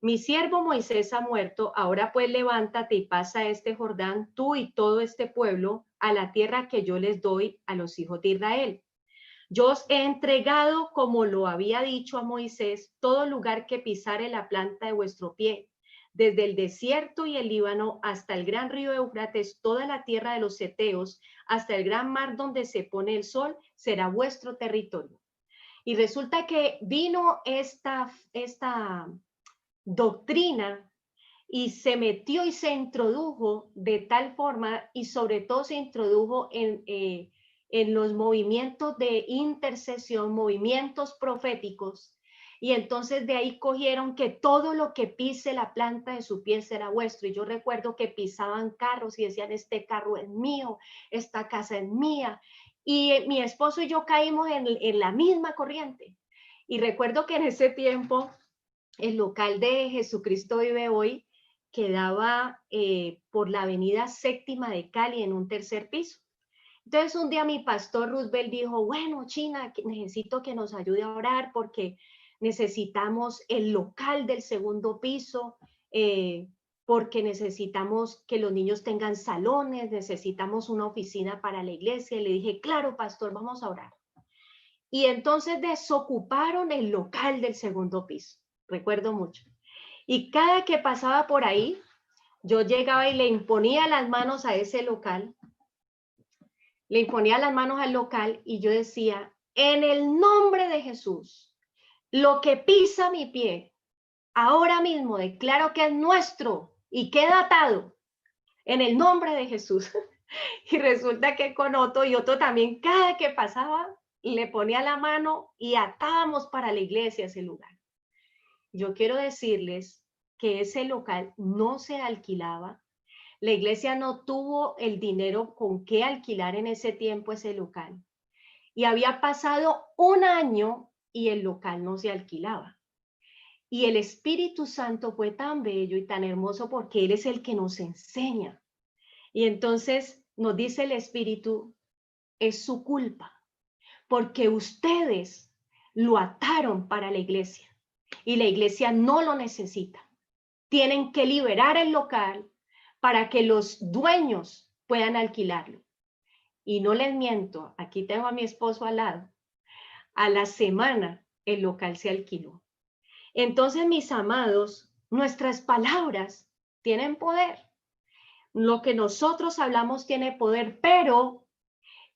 mi siervo Moisés ha muerto, ahora pues levántate y pasa este Jordán, tú y todo este pueblo, a la tierra que yo les doy a los hijos de Israel. Yo os he entregado, como lo había dicho a Moisés, todo lugar que pisare la planta de vuestro pie, desde el desierto y el Líbano hasta el gran río Éufrates, toda la tierra de los heteos, hasta el gran mar donde se pone el sol, será vuestro territorio. Y resulta que vino esta doctrina y se metió y se introdujo de tal forma, y sobre todo se introdujo en los movimientos de intercesión, movimientos proféticos, y entonces de ahí cogieron que todo lo que pise la planta de su pie será vuestro. Y yo recuerdo que pisaban carros y decían: este carro es mío, esta casa es mía, y mi esposo y yo caímos en la misma corriente. Y recuerdo que en ese tiempo el local de Jesucristo Vive Hoy quedaba por la avenida Séptima de Cali, en un tercer piso. Entonces un día mi pastor Roosevelt dijo: bueno, China, necesito que nos ayude a orar porque necesitamos el local del segundo piso, porque necesitamos que los niños tengan salones, necesitamos una oficina para la iglesia. Y le dije: claro, pastor, vamos a orar. Y entonces desocuparon el local del segundo piso, recuerdo mucho. Y cada que pasaba por ahí, yo llegaba y le imponía las manos a ese local, le imponía las manos al local y yo decía: en el nombre de Jesús, lo que pisa mi pie, ahora mismo declaro que es nuestro y queda atado, en el nombre de Jesús. Y resulta que con Otto y Otto también, cada que pasaba, le ponía la mano y atábamos para la iglesia ese lugar. Yo quiero decirles que ese local no se alquilaba. La iglesia no tuvo el dinero con qué alquilar en ese tiempo ese local. Y había pasado un año y el local no se alquilaba. Y el Espíritu Santo fue tan bello y tan hermoso porque Él es el que nos enseña. Y entonces nos dice el Espíritu: es su culpa, porque ustedes lo ataron para la iglesia y la iglesia no lo necesita. Tienen que liberar el local para que los dueños puedan alquilarlo. Y no les miento, aquí tengo a mi esposo al lado. A la semana el local se alquiló. Entonces, mis amados, nuestras palabras tienen poder. Lo que nosotros hablamos tiene poder, pero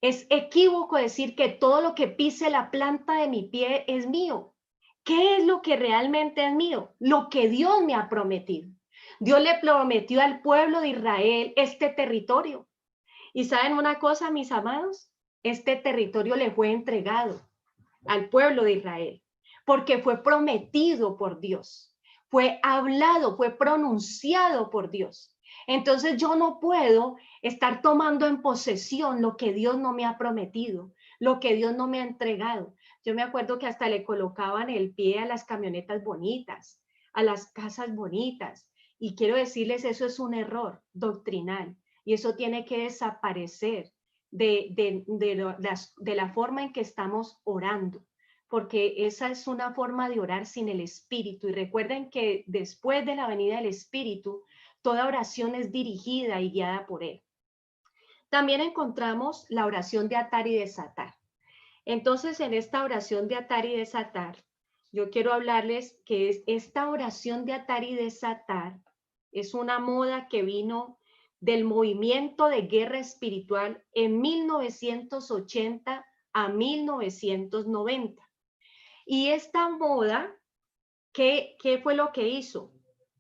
es equívoco decir que todo lo que pise la planta de mi pie es mío. ¿Qué es lo que realmente es mío? Lo que Dios me ha prometido. Dios le prometió al pueblo de Israel este territorio. Y ¿saben una cosa, mis amados? Este territorio le fue entregado. al pueblo de Israel, porque fue prometido por Dios, fue hablado, fue pronunciado por Dios. Entonces yo no puedo estar tomando en posesión lo que Dios no me ha prometido, lo que Dios no me ha entregado. Yo me acuerdo que hasta le colocaban el pie a las camionetas bonitas, a las casas bonitas. Y quiero decirles, eso es un error doctrinal y eso tiene que desaparecer de la forma en que estamos orando, porque esa es una forma de orar sin el Espíritu. Y recuerden que después de la venida del Espíritu, toda oración es dirigida y guiada por Él. También encontramos la oración de atar y desatar. Entonces, en esta oración de atar y desatar, yo quiero hablarles que esta oración de atar y desatar es una moda que vino del movimiento de guerra espiritual en 1980 a 1990. Y esta moda, ¿qué fue lo que hizo?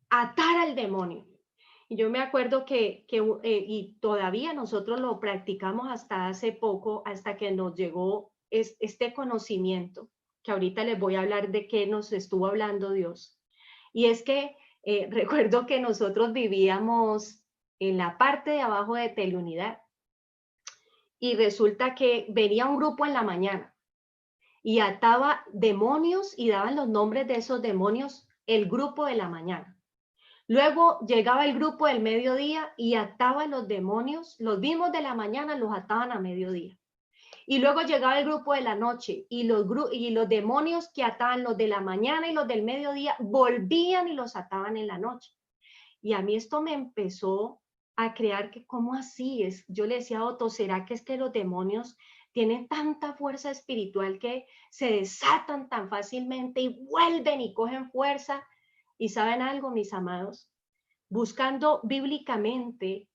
Atar al demonio. Y yo me acuerdo y todavía nosotros lo practicamos hasta hace poco, hasta que nos llegó este conocimiento, que ahorita les voy a hablar de qué nos estuvo hablando Dios. Y es que recuerdo que nosotros vivíamos en la parte de abajo de Teleunidad y resulta que venía un grupo en la mañana y ataba demonios y daban los nombres de esos demonios el grupo de la mañana. Luego llegaba el grupo del mediodía y ataban los demonios, los mismos de la mañana los ataban a mediodía. Y luego llegaba el grupo de la noche y los demonios que ataban los de la mañana y los del mediodía volvían y los ataban en la noche. Y a mí esto me empezó a crear que, ¿cómo así es? Yo le decía a Otto, ¿será que es que los demonios tienen tanta fuerza espiritual que se desatan tan fácilmente y vuelven y cogen fuerza? Y ¿saben algo, mis amados? Buscando bíblicamente,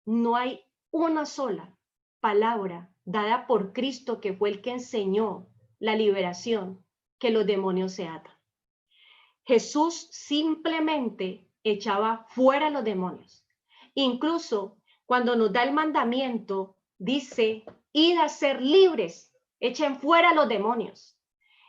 no hay una sola palabra dada por Cristo, que fue el que enseñó la liberación, que los demonios se atan. Jesús simplemente echaba fuera los demonios. Incluso cuando nos da el mandamiento, dice, id a ser libres, echen fuera los demonios.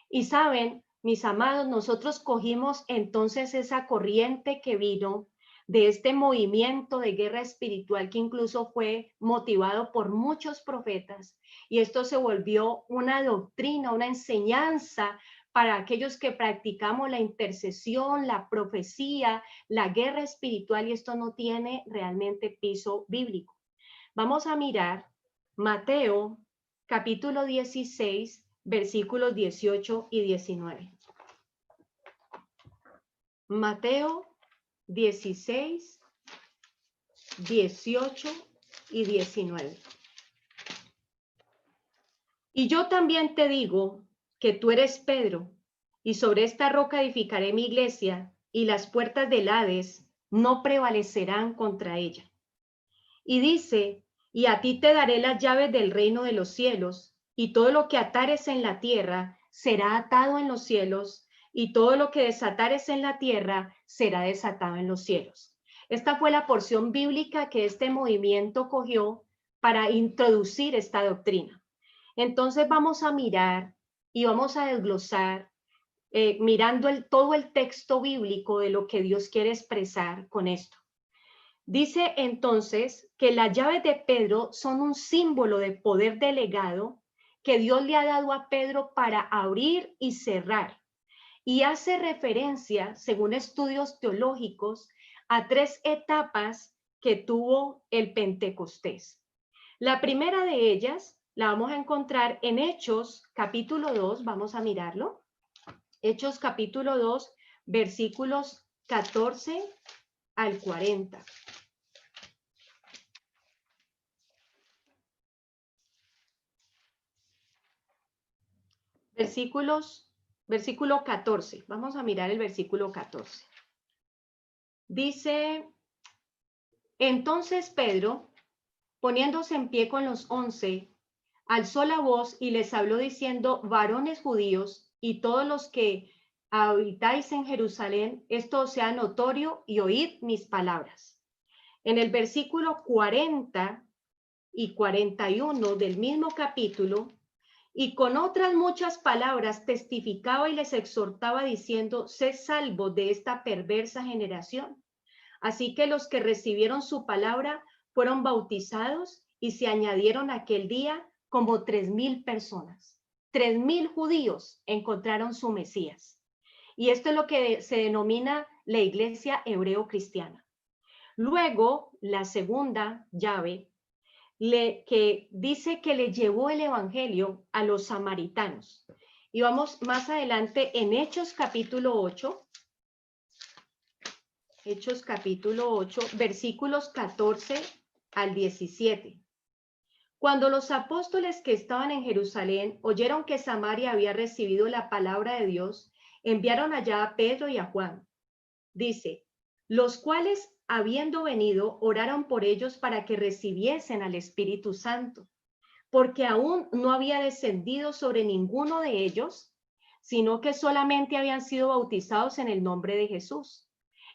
Y saben, mis amados, nosotros cogimos entonces esa corriente que vino de este movimiento de guerra espiritual que incluso fue motivado por muchos profetas, y esto se volvió una doctrina, una enseñanza para aquellos que practicamos la intercesión, la profecía, la guerra espiritual, y esto no tiene realmente piso bíblico. Vamos a mirar Mateo capítulo 16, versículos 18 y 19. Mateo 16, 18 y 19. Y yo también te digo que tú eres Pedro, y sobre esta roca edificaré mi iglesia, y las puertas del Hades no prevalecerán contra ella. Y dice, y a ti te daré las llaves del reino de los cielos, y todo lo que atares en la tierra será atado en los cielos, y todo lo que desatares en la tierra será desatado en los cielos. Esta fue la porción bíblica que este movimiento cogió para introducir esta doctrina. Entonces vamos a mirar y vamos a desglosar, mirando todo el texto bíblico de lo que Dios quiere expresar con esto. Dice entonces que las llaves de Pedro son un símbolo de poder delegado que Dios le ha dado a Pedro para abrir y cerrar. Y hace referencia, según estudios teológicos, a 3 etapas que tuvo el Pentecostés. La primera de ellas la vamos a encontrar en Hechos capítulo 2, vamos a mirarlo. Hechos capítulo 2, versículos 14 al 40. Versículo 14. Vamos a mirar el versículo 14. Dice, entonces Pedro, poniéndose en pie con los 11, alzó la voz y les habló diciendo, varones judíos y todos los que habitáis en Jerusalén, esto sea notorio y oíd mis palabras. En el versículo 40 y 41 del mismo capítulo, Y con otras muchas palabras testificaba y les exhortaba diciendo, sed salvos de esta perversa generación. Así que los que recibieron su palabra fueron bautizados y se añadieron aquel día como 3,000 personas. 3,000 judíos encontraron su Mesías. Y esto es lo que se denomina la iglesia hebreo-cristiana. Luego, la segunda llave, que dice que le llevó el evangelio a los samaritanos. Y vamos más adelante en Hechos capítulo 8. Hechos capítulo 8, versículos 14 al 17. Cuando los apóstoles que estaban en Jerusalén oyeron que Samaria había recibido la palabra de Dios, enviaron allá a Pedro y a Juan. Dice, los cuales, habiendo venido, oraron por ellos para que recibiesen al Espíritu Santo, porque aún no había descendido sobre ninguno de ellos, sino que solamente habían sido bautizados en el nombre de Jesús.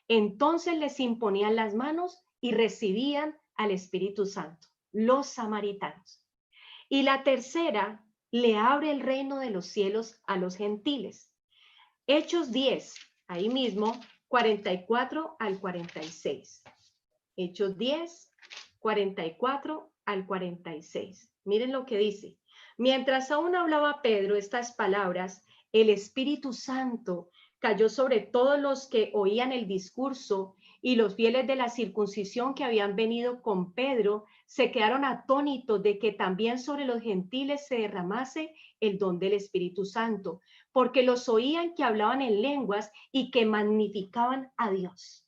Entonces les imponían las manos y recibían al Espíritu Santo, los samaritanos. Y la tercera, le abre el reino de los cielos a los gentiles. Hechos 10, ahí mismo, 44 al 46. Hechos 10, 44 al 46. Miren lo que dice. Mientras aún hablaba Pedro estas palabras, el Espíritu Santo cayó sobre todos los que oían el discurso, y los fieles de la circuncisión que habían venido con Pedro se quedaron atónitos de que también sobre los gentiles se derramase el don del Espíritu Santo, porque los oían que hablaban en lenguas y que magnificaban a Dios.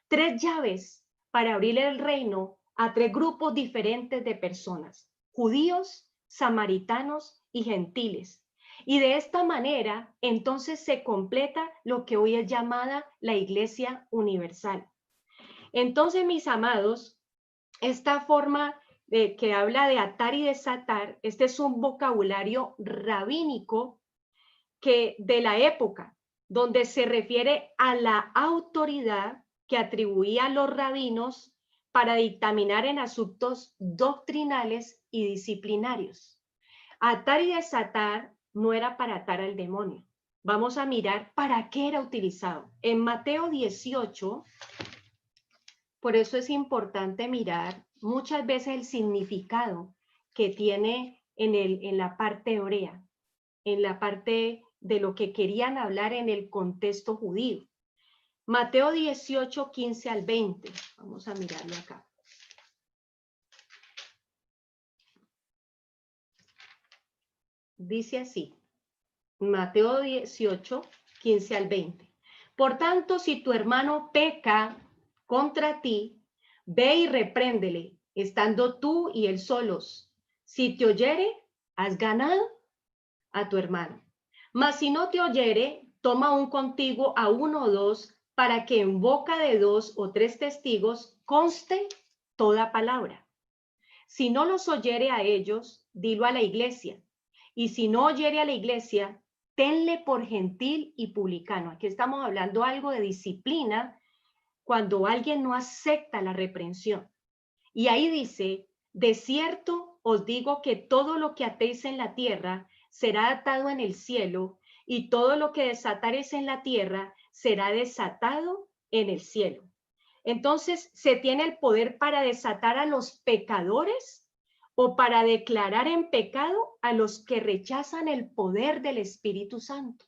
3 llaves para abrir el reino a 3 grupos diferentes de personas: judíos, samaritanos y gentiles. Y de esta manera, entonces se completa lo que hoy es llamada la Iglesia Universal. Entonces, mis amados, esta forma que habla de atar y desatar, este es un vocabulario rabínico que de la época, donde se refiere a la autoridad que atribuía a los rabinos para dictaminar en asuntos doctrinales y disciplinarios. Atar y desatar no era para atar al demonio. Vamos a mirar para qué era utilizado. En Mateo 18, por eso es importante mirar muchas veces el significado que tiene en la parte hebrea, en la parte de lo que querían hablar en el contexto judío. Mateo 18, 15 al 20. Vamos a mirarlo acá. Dice así, Mateo 18, 15 al 20. Por tanto, si tu hermano peca contra ti, ve y repréndele, estando tú y él solos. Si te oyere, has ganado a tu hermano. Mas si no te oyere, toma un contigo a 1 o 2, para que en boca de 2 o 3 testigos conste toda palabra. Si no los oyere a ellos, dilo a la iglesia. Y si no oyere a la iglesia, tenle por gentil y publicano. Aquí estamos hablando algo de disciplina cuando alguien no acepta la reprensión. Y ahí dice, de cierto os digo que todo lo que atéis en la tierra será atado en el cielo, y todo lo que desatares en la tierra será desatado en el cielo. Entonces, ¿se tiene el poder para desatar a los pecadores o para declarar en pecado a los que rechazan el poder del Espíritu Santo?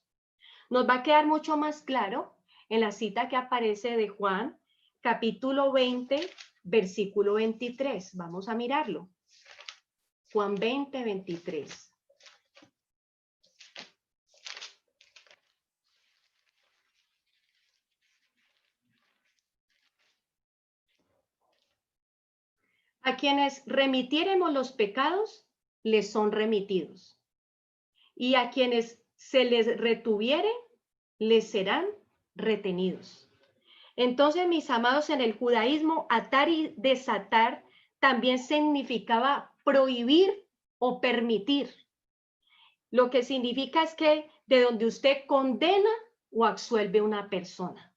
Nos va a quedar mucho más claro en la cita que aparece de Juan, capítulo 20, versículo 23. Vamos a mirarlo. Juan 20, 23. A quienes remitiéremos los pecados, les son remitidos. Y a quienes se les retuviere, les serán retenidos. Entonces, mis amados, en el judaísmo, atar y desatar también significaba prohibir o permitir. Lo que significa es que de donde usted condena o absuelve una persona.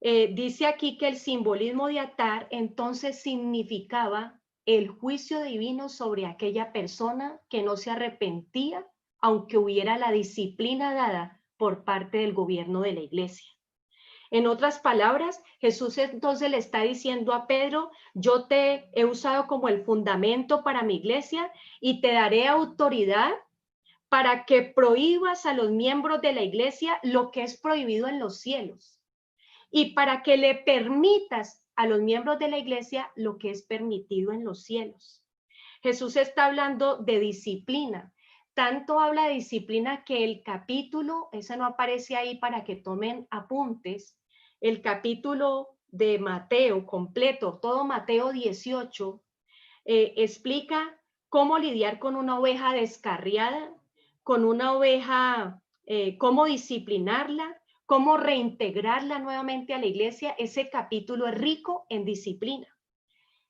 Dice aquí que el simbolismo de atar entonces significaba el juicio divino sobre aquella persona que no se arrepentía, aunque hubiera la disciplina dada por parte del gobierno de la iglesia. En otras palabras, Jesús entonces le está diciendo a Pedro, yo te he usado como el fundamento para mi iglesia y te daré autoridad para que prohíbas a los miembros de la iglesia lo que es prohibido en los cielos y para que le permitas a los miembros de la iglesia lo que es permitido en los cielos. Jesús está hablando de disciplina. Tanto habla de disciplina que el capítulo, ese no aparece ahí para que tomen apuntes, el capítulo de Mateo completo, todo Mateo 18, explica cómo lidiar con una oveja descarriada, con una oveja, cómo disciplinarla, cómo reintegrarla nuevamente a la iglesia. Ese capítulo es rico en disciplina.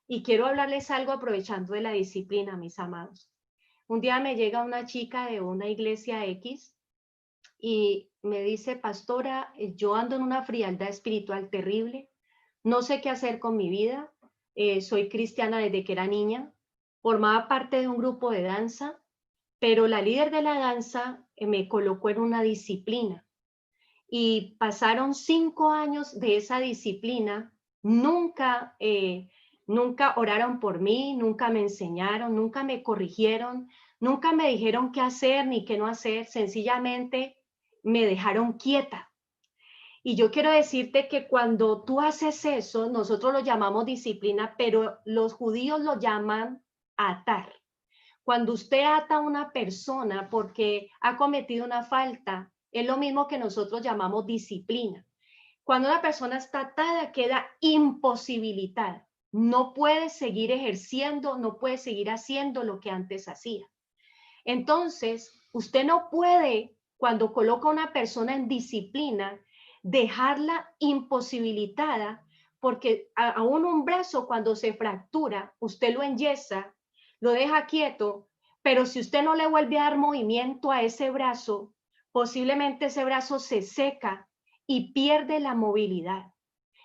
Y quiero hablarles algo aprovechando de la disciplina, mis amados. Un día me llega una chica de una iglesia X y me dice, pastora, yo ando en una frialdad espiritual terrible, no sé qué hacer con mi vida, soy cristiana desde que era niña, formaba parte de un grupo de danza, pero la líder de la danza me colocó en una disciplina y pasaron 5 años de esa disciplina, nunca oraron por mí, nunca me enseñaron, nunca me corrigieron, nunca me dijeron qué hacer ni qué no hacer, sencillamente me dejaron quieta. Y yo quiero decirte que cuando tú haces eso, nosotros lo llamamos disciplina, pero los judíos lo llaman atar. Cuando usted ata a una persona porque ha cometido una falta, es lo mismo que nosotros llamamos disciplina. Cuando una persona está atada, queda imposibilitada. No puede seguir ejerciendo, no puede seguir haciendo lo que antes hacía. Entonces, usted no puede, cuando coloca a una persona en disciplina, dejarla imposibilitada, porque aún un brazo cuando se fractura, usted lo enyesa, lo deja quieto, pero si usted no le vuelve a dar movimiento a ese brazo, posiblemente ese brazo se seca y pierde la movilidad.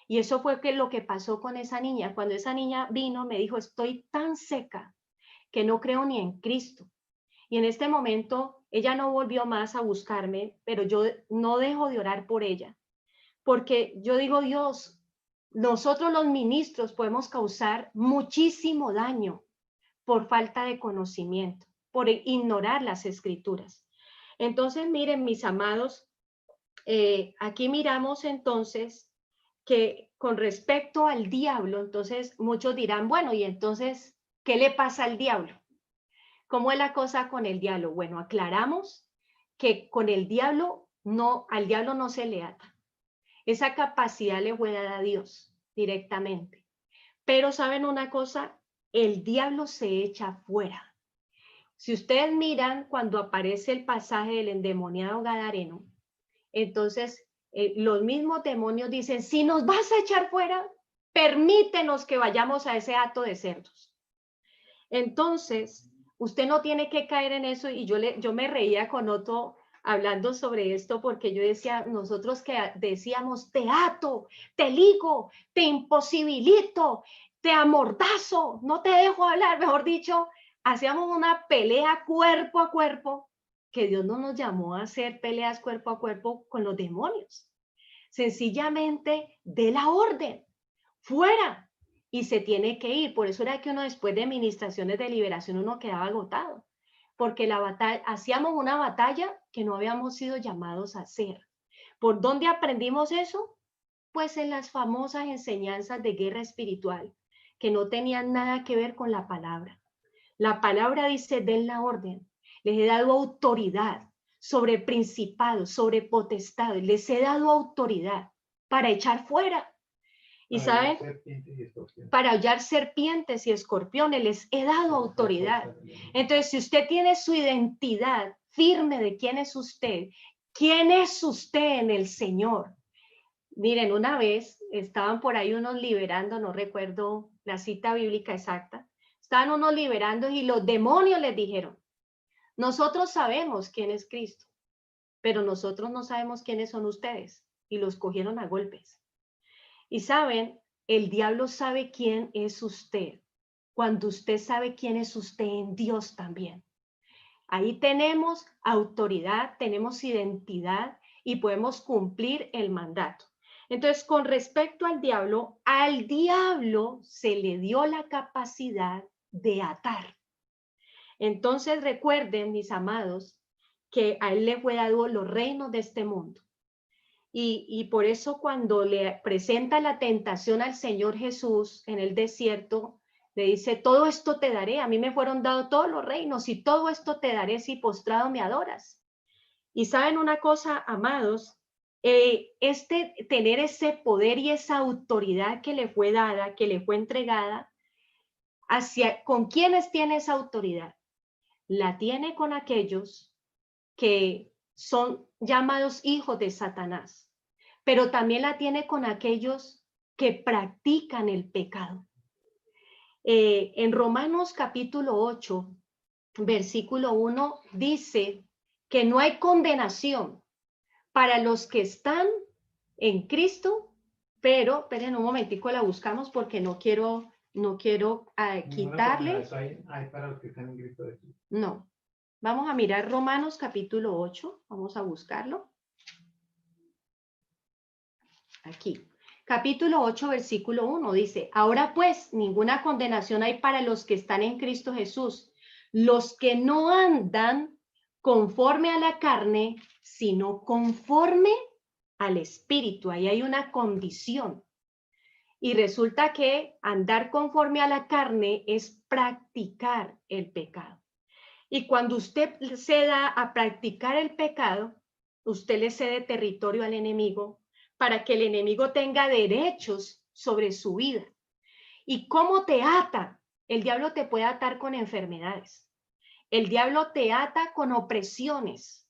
Y eso fue lo que pasó con esa niña. Cuando esa niña vino, me dijo, estoy tan seca que no creo ni en Cristo. Y en este momento ella no volvió más a buscarme, pero yo no dejo de orar por ella, porque yo digo, Dios, nosotros los ministros podemos causar muchísimo daño por falta de conocimiento, por ignorar las escrituras. Entonces, miren, mis amados, aquí miramos entonces que con respecto al diablo, entonces muchos dirán, bueno, y entonces, ¿qué le pasa al diablo? ¿Cómo es la cosa con el diablo? Bueno, aclaramos que con el diablo no, al diablo no se le ata. Esa capacidad le fue dada a Dios directamente. Pero ¿saben una cosa? El diablo se echa fuera. Si ustedes miran cuando aparece el pasaje del endemoniado gadareno, entonces los mismos demonios dicen, si nos vas a echar fuera, permítenos que vayamos a ese hato de cerdos. Entonces, usted no tiene que caer en eso, y yo me reía con Otto hablando sobre esto, porque yo decía, nosotros que decíamos, te ato, te ligo, te imposibilito, te amordazo, no te dejo hablar, mejor dicho, hacíamos una pelea cuerpo a cuerpo, que Dios no nos llamó a hacer peleas cuerpo a cuerpo con los demonios. Sencillamente, dé la orden, fuera. Y se tiene que ir. Por eso era que uno después de administraciones de liberación uno quedaba agotado, porque la batalla, hacíamos una batalla que no habíamos sido llamados a hacer. ¿Por dónde aprendimos eso? Pues en las famosas enseñanzas de guerra espiritual, que no tenían nada que ver con la palabra. La palabra dice, den la orden. Les he dado autoridad sobre principados, sobre potestades. Les he dado autoridad para echar fuera. Y saben, para hollar serpientes y escorpiones, les he dado autoridad. Entonces, si usted tiene su identidad firme de quién es usted en el Señor. Miren, una vez estaban por ahí unos liberando, no recuerdo la cita bíblica exacta, estaban unos liberando y los demonios les dijeron, nosotros sabemos quién es Cristo, pero nosotros no sabemos quiénes son ustedes, y los cogieron a golpes. Y saben, el diablo sabe quién es usted cuando usted sabe quién es usted en Dios también. Ahí tenemos autoridad, tenemos identidad y podemos cumplir el mandato. Entonces, con respecto al diablo se le dio la capacidad de atar. Entonces, recuerden, mis amados, que a él le fue dado los reinos de este mundo. Y por eso cuando le presenta la tentación al Señor Jesús en el desierto, le dice, todo esto te daré, a mí me fueron dados todos los reinos y todo esto te daré si postrado me adoras. Y saben una cosa, amados, tener ese poder y esa autoridad que le fue dada, que le fue entregada, ¿con quiénes tiene esa autoridad? La tiene con aquellos que son llamados hijos de Satanás, pero también la tiene con aquellos que practican el pecado. En Romanos capítulo 8, versículo 1, dice que no hay condenación para los que están en Cristo, pero, esperen un momentico, la buscamos porque no quiero quitarle. Hay para los que están en Cristo de Cristo. No. Vamos a mirar Romanos capítulo 8, vamos a buscarlo. Aquí. Capítulo 8, versículo 1 dice, ahora pues ninguna condenación hay para los que están en Cristo Jesús, los que no andan conforme a la carne, sino conforme al Espíritu. Ahí hay una condición. Y resulta que andar conforme a la carne es practicar el pecado. Y cuando usted ceda a practicar el pecado, usted le cede territorio al enemigo para que el enemigo tenga derechos sobre su vida. ¿Y cómo te ata? El diablo te puede atar con enfermedades. El diablo te ata con opresiones.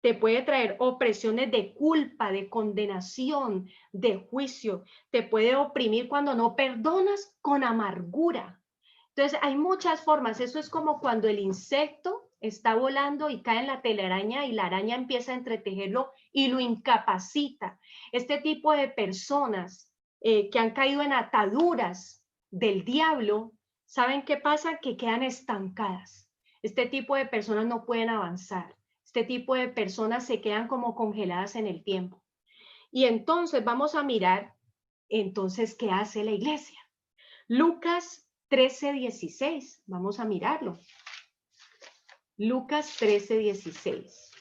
Te puede traer opresiones de culpa, de condenación, de juicio. Te puede oprimir cuando no perdonas con amargura. Entonces, hay muchas formas. Eso es como cuando el insecto está volando y cae en la telaraña y la araña empieza a entretejerlo y lo incapacita. Este tipo de personas que han caído en ataduras del diablo, ¿saben qué pasa? Que quedan estancadas. Este tipo de personas no pueden avanzar. Este tipo de personas se quedan como congeladas en el tiempo. Y entonces vamos a mirar, entonces, ¿qué hace la iglesia? Lucas 13:16, vamos a mirarlo. Lucas 13:16.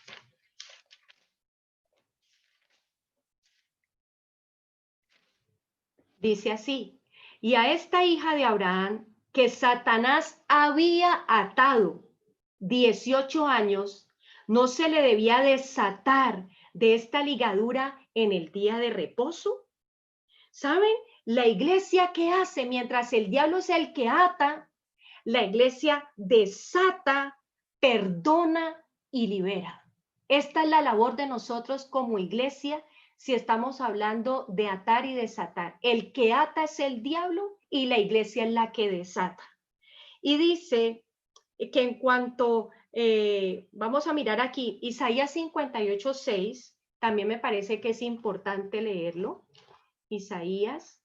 Dice así, y a esta hija de Abraham que Satanás había atado 18 años, no se le debía desatar de esta ligadura en el día de reposo. ¿Saben? La iglesia, ¿qué hace? Mientras el diablo es el que ata, la iglesia desata, perdona y libera. Esta es la labor de nosotros como iglesia si estamos hablando de atar y desatar. El que ata es el diablo y la iglesia es la que desata. Y dice que en cuanto, vamos a mirar aquí, Isaías 58:6, también me parece que es importante leerlo. Isaías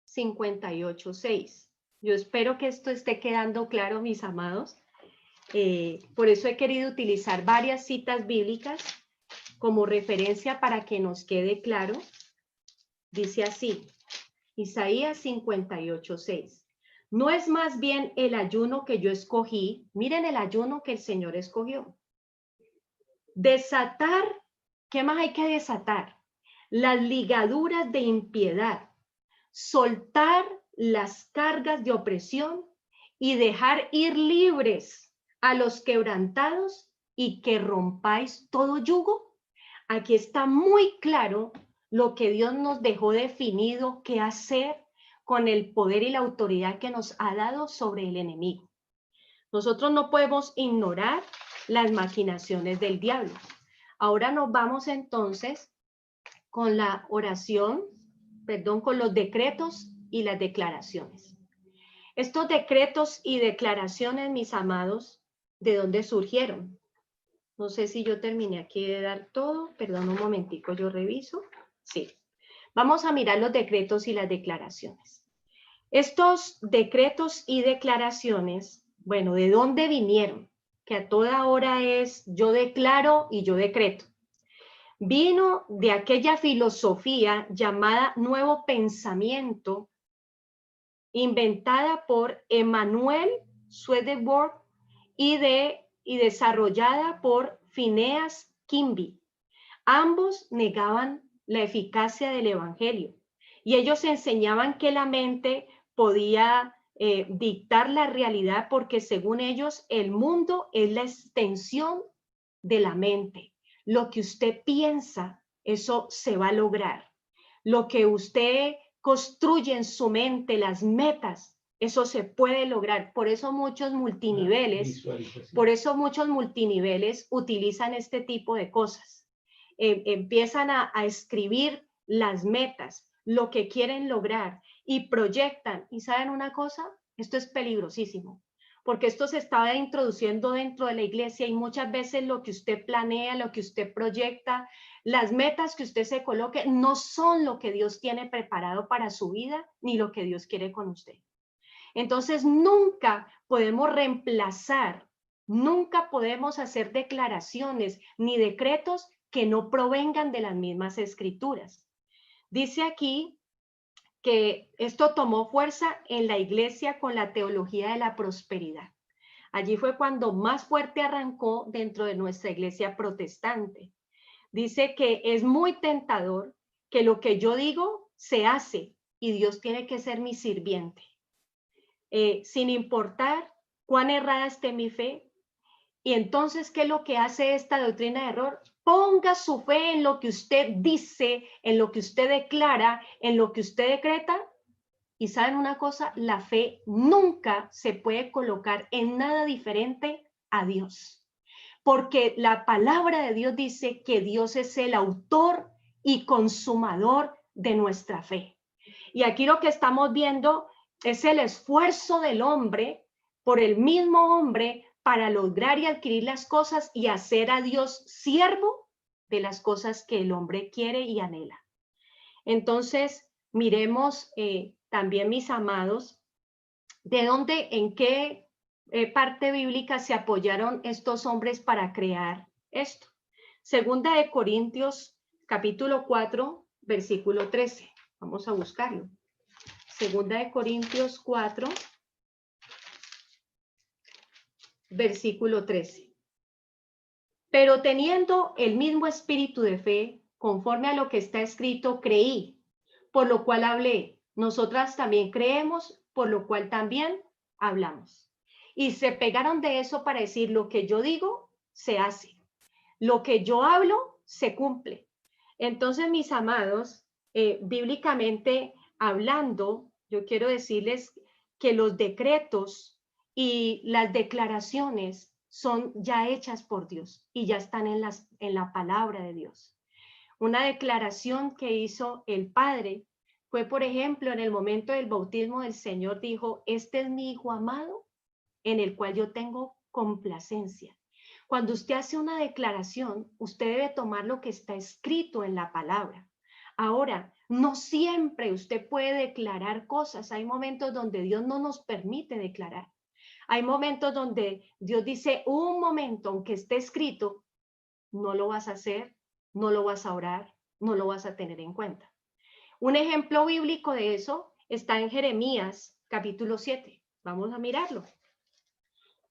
58:6. Yo espero que esto esté quedando claro, mis amados. Por eso he querido utilizar varias citas bíblicas como referencia para que nos quede claro. Dice así, Isaías 58:6. No es más bien el ayuno que yo escogí. Miren el ayuno que el Señor escogió. Desatar, ¿qué más hay que desatar? Las ligaduras de impiedad, soltar las cargas de opresión y dejar ir libres a los quebrantados y que rompáis todo yugo. Aquí está muy claro lo que Dios nos dejó definido qué hacer con el poder y la autoridad que nos ha dado sobre el enemigo. Nosotros no podemos ignorar las maquinaciones del diablo. Ahora nos vamos entonces con la oración, con los decretos y las declaraciones. Estos decretos y declaraciones, mis amados, ¿de dónde surgieron? No sé si yo terminé aquí de dar todo. Perdón un momentico, yo reviso. Sí. Vamos a mirar los decretos y las declaraciones. Estos decretos y declaraciones, bueno, ¿de dónde vinieron? Que a toda hora es yo declaro y yo decreto. Vino de aquella filosofía llamada Nuevo Pensamiento, inventada por Emmanuel Swedenborg y desarrollada por Phineas Kimby. Ambos negaban la eficacia del evangelio y ellos enseñaban que la mente podía dictar la realidad porque según ellos el mundo es la extensión de la mente. Lo que usted piensa, eso se va a lograr. Lo que usted construye en su mente, las metas, eso se puede lograr. Por eso muchos multiniveles utilizan este tipo de cosas. Empiezan a escribir las metas, lo que quieren lograr y proyectan. ¿Y saben una cosa? Esto es peligrosísimo, porque esto se estaba introduciendo dentro de la iglesia y muchas veces lo que usted planea, lo que usted proyecta, las metas que usted se coloque no son lo que Dios tiene preparado para su vida ni lo que Dios quiere con usted. Entonces nunca podemos reemplazar, nunca podemos hacer declaraciones ni decretos que no provengan de las mismas escrituras. Dice aquí que esto tomó fuerza en la iglesia con la teología de la prosperidad. Allí fue cuando más fuerte arrancó dentro de nuestra iglesia protestante. Dice que es muy tentador que lo que yo digo se hace y Dios tiene que ser mi sirviente. Sin importar cuán errada esté mi fe. Y entonces, ¿qué es lo que hace esta doctrina de error? Ponga su fe en lo que usted dice, en lo que usted declara, en lo que usted decreta. Y ¿saben una cosa? La fe nunca se puede colocar en nada diferente a Dios. Porque la palabra de Dios dice que Dios es el autor y consumador de nuestra fe. Y aquí lo que estamos viendo es el esfuerzo del hombre por el mismo hombre para lograr y adquirir las cosas y hacer a Dios siervo de las cosas que el hombre quiere y anhela. Entonces, miremos también, mis amados, de dónde, en qué parte bíblica se apoyaron estos hombres para crear esto. Segunda de Corintios, capítulo 4, versículo 13. Vamos a buscarlo. Segunda de Corintios 4, versículo 13. Pero teniendo el mismo espíritu de fe, conforme a lo que está escrito, creí, por lo cual hablé. Nosotras también creemos, por lo cual también hablamos. Y se pegaron de eso para decir, lo que yo digo, se hace. Lo que yo hablo, se cumple. Entonces, mis amados, bíblicamente hablando, yo quiero decirles que los decretos y las declaraciones son ya hechas por Dios y ya están en la palabra de Dios. Una declaración que hizo el Padre fue, por ejemplo, en el momento del bautismo del Señor, dijo, este es mi Hijo amado, en el cual yo tengo complacencia. Cuando usted hace una declaración, usted debe tomar lo que está escrito en la palabra. Ahora, no siempre usted puede declarar cosas. Hay momentos donde Dios no nos permite declarar. Hay momentos donde Dios dice, un momento, aunque esté escrito, no lo vas a hacer, no lo vas a orar, no lo vas a tener en cuenta. Un ejemplo bíblico de eso está en Jeremías, capítulo 7. Vamos a mirarlo.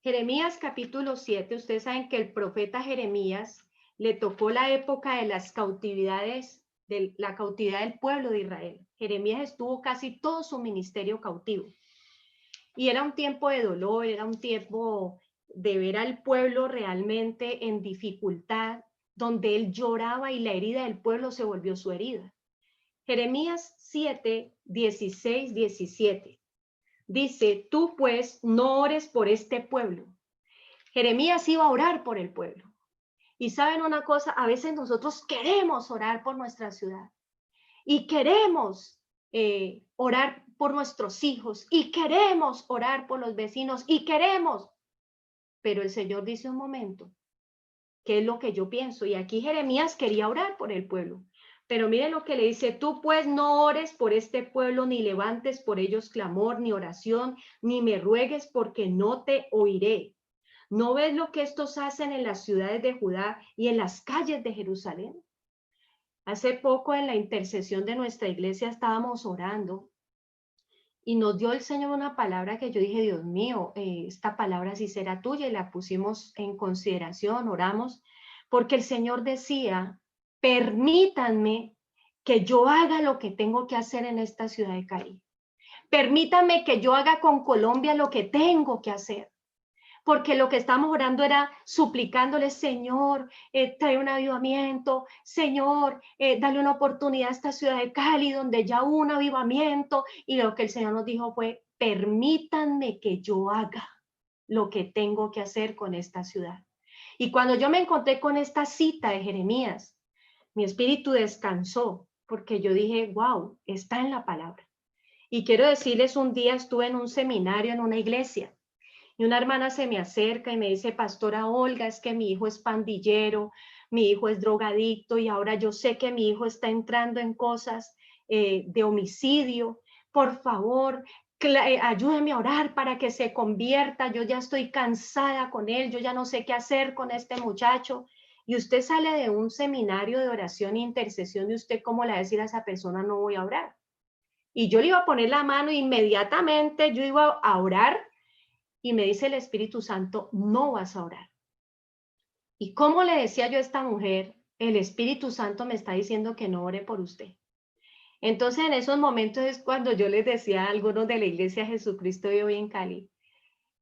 Jeremías capítulo 7, ustedes saben que el profeta Jeremías le tocó la época de las cautividades, de la cautividad del pueblo de Israel. Jeremías estuvo casi todo su ministerio cautivo. Y era un tiempo de dolor, era un tiempo de ver al pueblo realmente en dificultad, donde él lloraba y la herida del pueblo se volvió su herida. Jeremías 7, 16, 17. Dice, tú pues no ores por este pueblo. Jeremías iba a orar por el pueblo. Y saben una cosa, a veces nosotros queremos orar por nuestra ciudad y queremos orar por nuestros hijos y queremos orar por los vecinos y queremos. Pero el Señor dice un momento, ¿qué es lo que yo pienso? Y aquí Jeremías quería orar por el pueblo, Pero mire lo que le dice, tú pues no ores por este pueblo, ni levantes por ellos clamor, ni oración, ni me ruegues, porque no te oiré. ¿No ves lo que estos hacen en las ciudades de Judá y en las calles de Jerusalén? Hace poco en la intercesión de nuestra iglesia estábamos orando y nos dio el Señor una palabra que yo dije, Dios mío, esta palabra sí será tuya, y la pusimos en consideración, oramos, porque el Señor decía, permítanme que yo haga lo que tengo que hacer en esta ciudad de Cali. Permítanme que yo haga con Colombia lo que tengo que hacer. Porque lo que estamos orando era suplicándole, Señor, trae un avivamiento, Señor, dale una oportunidad a esta ciudad de Cali, donde ya hubo un avivamiento, y lo que el Señor nos dijo fue, permítanme que yo haga lo que tengo que hacer con esta ciudad. Y cuando yo me encontré con esta cita de Jeremías, mi espíritu descansó, porque yo dije, wow, está en la palabra. Y quiero decirles, un día estuve en un seminario en una iglesia, y una hermana se me acerca y me dice, Pastora Olga, es que mi hijo es pandillero, mi hijo es drogadicto, y ahora yo sé que mi hijo está entrando en cosas de homicidio. Por favor, ayúdeme a orar para que se convierta. Yo ya estoy cansada con él, yo ya no sé qué hacer con este muchacho. Y usted sale de un seminario de oración e intercesión, y usted, ¿cómo le va a decir a esa persona, no voy a orar? Y yo le iba a poner la mano, inmediatamente yo iba a orar, y me dice el Espíritu Santo, no vas a orar. ¿Y cómo le decía yo a esta mujer? El Espíritu Santo me está diciendo que no ore por usted. Entonces, en esos momentos es cuando yo les decía a algunos de la Iglesia Jesucristo de hoy en Cali,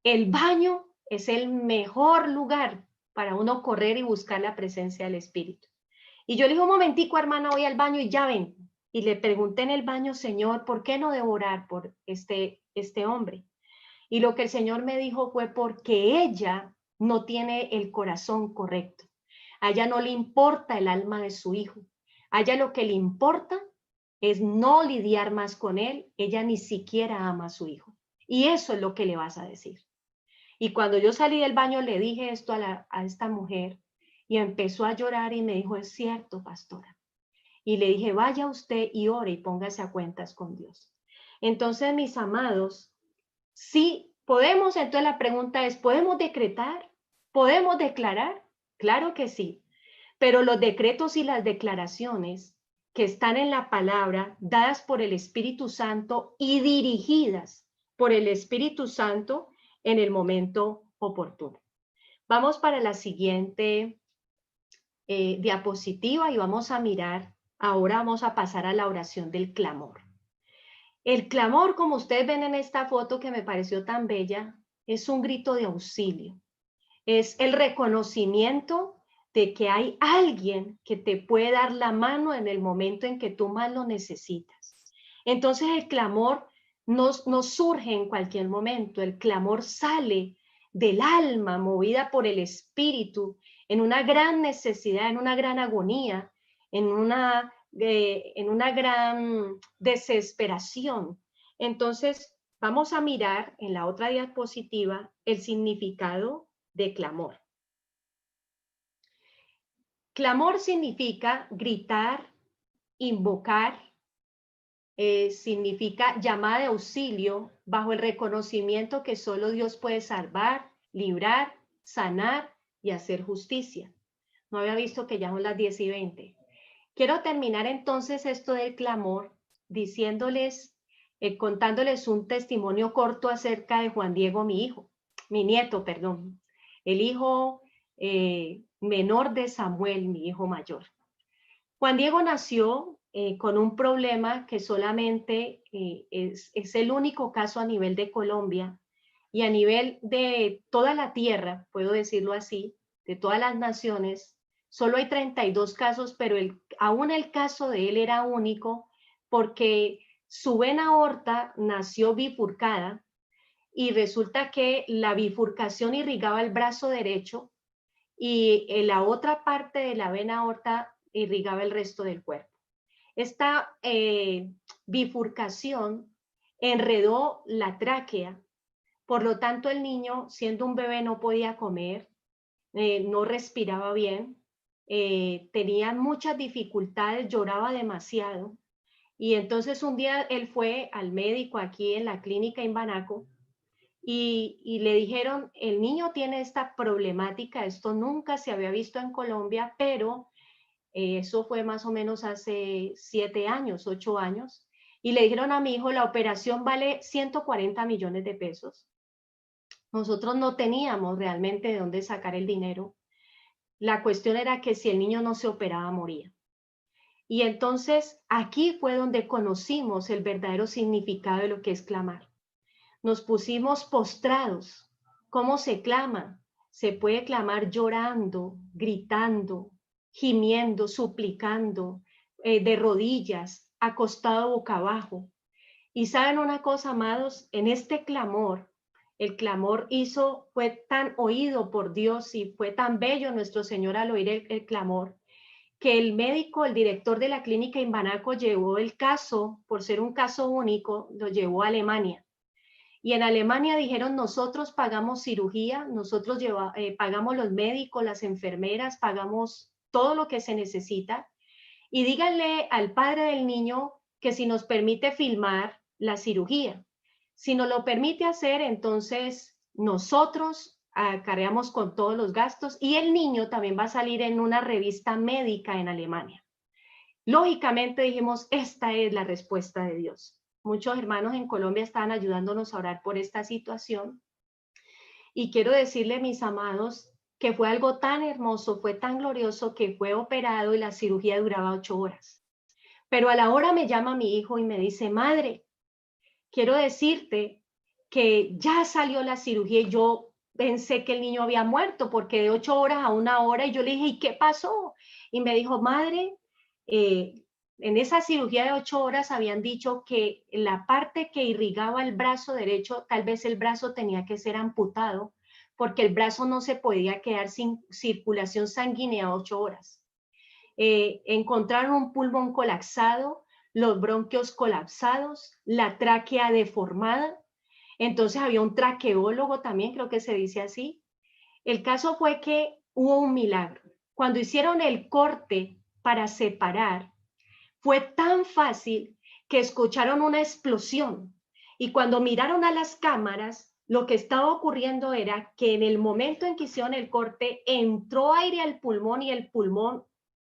el baño es el mejor lugar para uno correr y buscar la presencia del Espíritu. Y yo le dije, un momentico, hermana, voy al baño y ya ven. Y le pregunté en el baño, Señor, ¿por qué no debo orar por este hombre? Y lo que el Señor me dijo fue, porque ella no tiene el corazón correcto. A ella no le importa el alma de su hijo. A ella lo que le importa es no lidiar más con él. Ella ni siquiera ama a su hijo. Y eso es lo que le vas a decir. Y cuando yo salí del baño le dije esto a esta mujer, y empezó a llorar y me dijo, es cierto, pastora. Y le dije, vaya usted y ore y póngase a cuentas con Dios. Entonces, mis amados, sí, podemos, entonces la pregunta es, ¿podemos decretar? ¿Podemos declarar? Claro que sí, pero los decretos y las declaraciones que están en la palabra, dadas por el Espíritu Santo y dirigidas por el Espíritu Santo en el momento oportuno. Vamos para la siguiente diapositiva y vamos a mirar, ahora vamos a pasar a la oración del clamor. El clamor, como ustedes ven en esta foto que me pareció tan bella, es un grito de auxilio. Es el reconocimiento de que hay alguien que te puede dar la mano en el momento en que tú más lo necesitas. Entonces el clamor no surge en cualquier momento. El clamor sale del alma, movida por el espíritu, en una gran necesidad, en una gran agonía, en una gran desesperación. Entonces, vamos a mirar en la otra diapositiva el significado de clamor. Clamor significa gritar, invocar, significa llamada de auxilio bajo el reconocimiento que solo Dios puede salvar, librar, sanar y hacer justicia. No había visto que ya son las 10:20. Quiero terminar entonces esto del clamor diciéndoles, contándoles un testimonio corto acerca de Juan Diego, mi nieto, perdón, el hijo menor de Samuel, mi hijo mayor. Juan Diego nació con un problema que solamente es el único caso a nivel de Colombia y a nivel de toda la tierra, puedo decirlo así, de todas las naciones. Solo hay 32 casos, pero aún el caso de él era único porque su vena aorta nació bifurcada y resulta que la bifurcación irrigaba el brazo derecho y en la otra parte de la vena aorta irrigaba el resto del cuerpo. Esta bifurcación enredó la tráquea, por lo tanto el niño, siendo un bebé, no podía comer, no respiraba bien, tenía muchas dificultades, lloraba demasiado. Y entonces un día él fue al médico aquí en la clínica en Banaco y le dijeron, el niño tiene esta problemática, esto nunca se había visto en Colombia, pero eso fue más o menos hace 7 años, 8 años. Y le dijeron a mi hijo, la operación vale 140 millones de pesos. Nosotros no teníamos realmente de dónde sacar el dinero. La cuestión era que si el niño no se operaba, moría. Y entonces aquí fue donde conocimos el verdadero significado de lo que es clamar. Nos pusimos postrados. ¿Cómo se clama? Se puede clamar llorando, gritando, gimiendo, suplicando, de rodillas, acostado boca abajo. Y saben una cosa, amados, en este clamor, el clamor fue tan oído por Dios y fue tan bello nuestro Señor al oír el clamor, que el médico, el director de la clínica en Banaco llevó el caso, por ser un caso único, lo llevó a Alemania. Y en Alemania dijeron, nosotros pagamos cirugía, nosotros pagamos los médicos, las enfermeras, pagamos todo lo que se necesita. Y díganle al padre del niño que si nos permite filmar la cirugía. Si nos lo permite hacer, entonces nosotros cargamos con todos los gastos y el niño también va a salir en una revista médica en Alemania. Lógicamente dijimos, esta es la respuesta de Dios. Muchos hermanos en Colombia están ayudándonos a orar por esta situación. Y quiero decirle, mis amados, que fue algo tan hermoso, fue tan glorioso que fue operado y la cirugía duraba 8 horas. Pero a la hora me llama mi hijo y me dice, madre, quiero decirte que ya salió la cirugía y yo pensé que el niño había muerto porque de 8 horas a 1 hora y yo le dije, ¿y qué pasó? Y me dijo, madre, en esa cirugía de 8 horas habían dicho que la parte que irrigaba el brazo derecho, tal vez el brazo tenía que ser amputado porque el brazo no se podía quedar sin circulación sanguínea 8 horas. Encontraron un pulmón colapsado, los bronquios colapsados, la tráquea deformada. Entonces había un traqueólogo también, creo que se dice así. El caso fue que hubo un milagro. Cuando hicieron el corte para separar, fue tan fácil que escucharon una explosión. Y cuando miraron a las cámaras, lo que estaba ocurriendo era que en el momento en que hicieron el corte, entró aire al pulmón y el pulmón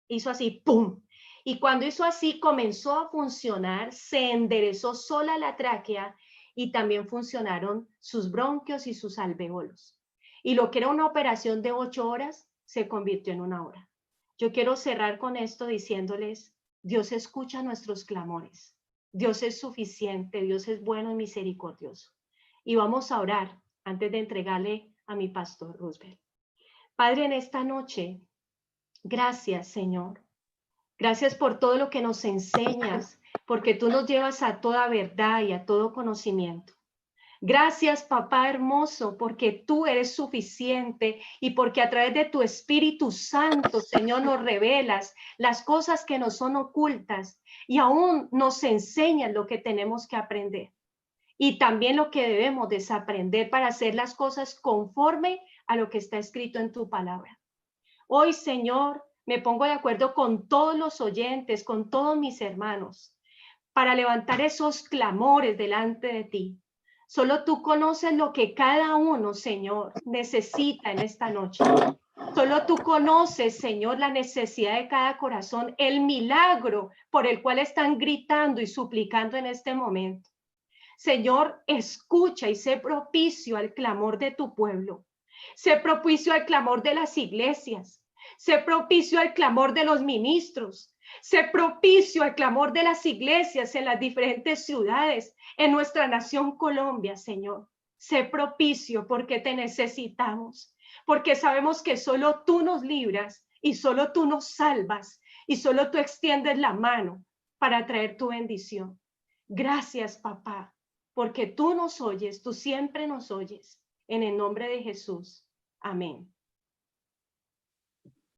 hizo así, ¡pum! Y cuando hizo así, comenzó a funcionar, se enderezó sola la tráquea y también funcionaron sus bronquios y sus alveolos. Y lo que era una operación de 8 horas, se convirtió en 1 hora. Yo quiero cerrar con esto diciéndoles, Dios escucha nuestros clamores. Dios es suficiente, Dios es bueno y misericordioso. Y vamos a orar antes de entregarle a mi pastor Roosevelt. Padre, en esta noche, gracias, Señor. Gracias por todo lo que nos enseñas, porque tú nos llevas a toda verdad y a todo conocimiento. Gracias, papá hermoso, porque tú eres suficiente y porque a través de tu Espíritu Santo, Señor, nos revelas las cosas que nos son ocultas y aún nos enseñas lo que tenemos que aprender y también lo que debemos desaprender para hacer las cosas conforme a lo que está escrito en tu palabra. Hoy, Señor, me pongo de acuerdo con todos los oyentes, con todos mis hermanos, para levantar esos clamores delante de ti. Solo tú conoces lo que cada uno, Señor, necesita en esta noche. Solo tú conoces, Señor, la necesidad de cada corazón, el milagro por el cual están gritando y suplicando en este momento. Señor, escucha y sé propicio al clamor de tu pueblo. Sé propicio al clamor de las iglesias. Sé propicio al clamor de los ministros. Sé propicio al clamor de las iglesias en las diferentes ciudades, en nuestra nación Colombia, Señor. Sé propicio porque te necesitamos, porque sabemos que solo tú nos libras y solo tú nos salvas y solo tú extiendes la mano para traer tu bendición. Gracias, papá, porque tú nos oyes, tú siempre nos oyes. En el nombre de Jesús. Amén.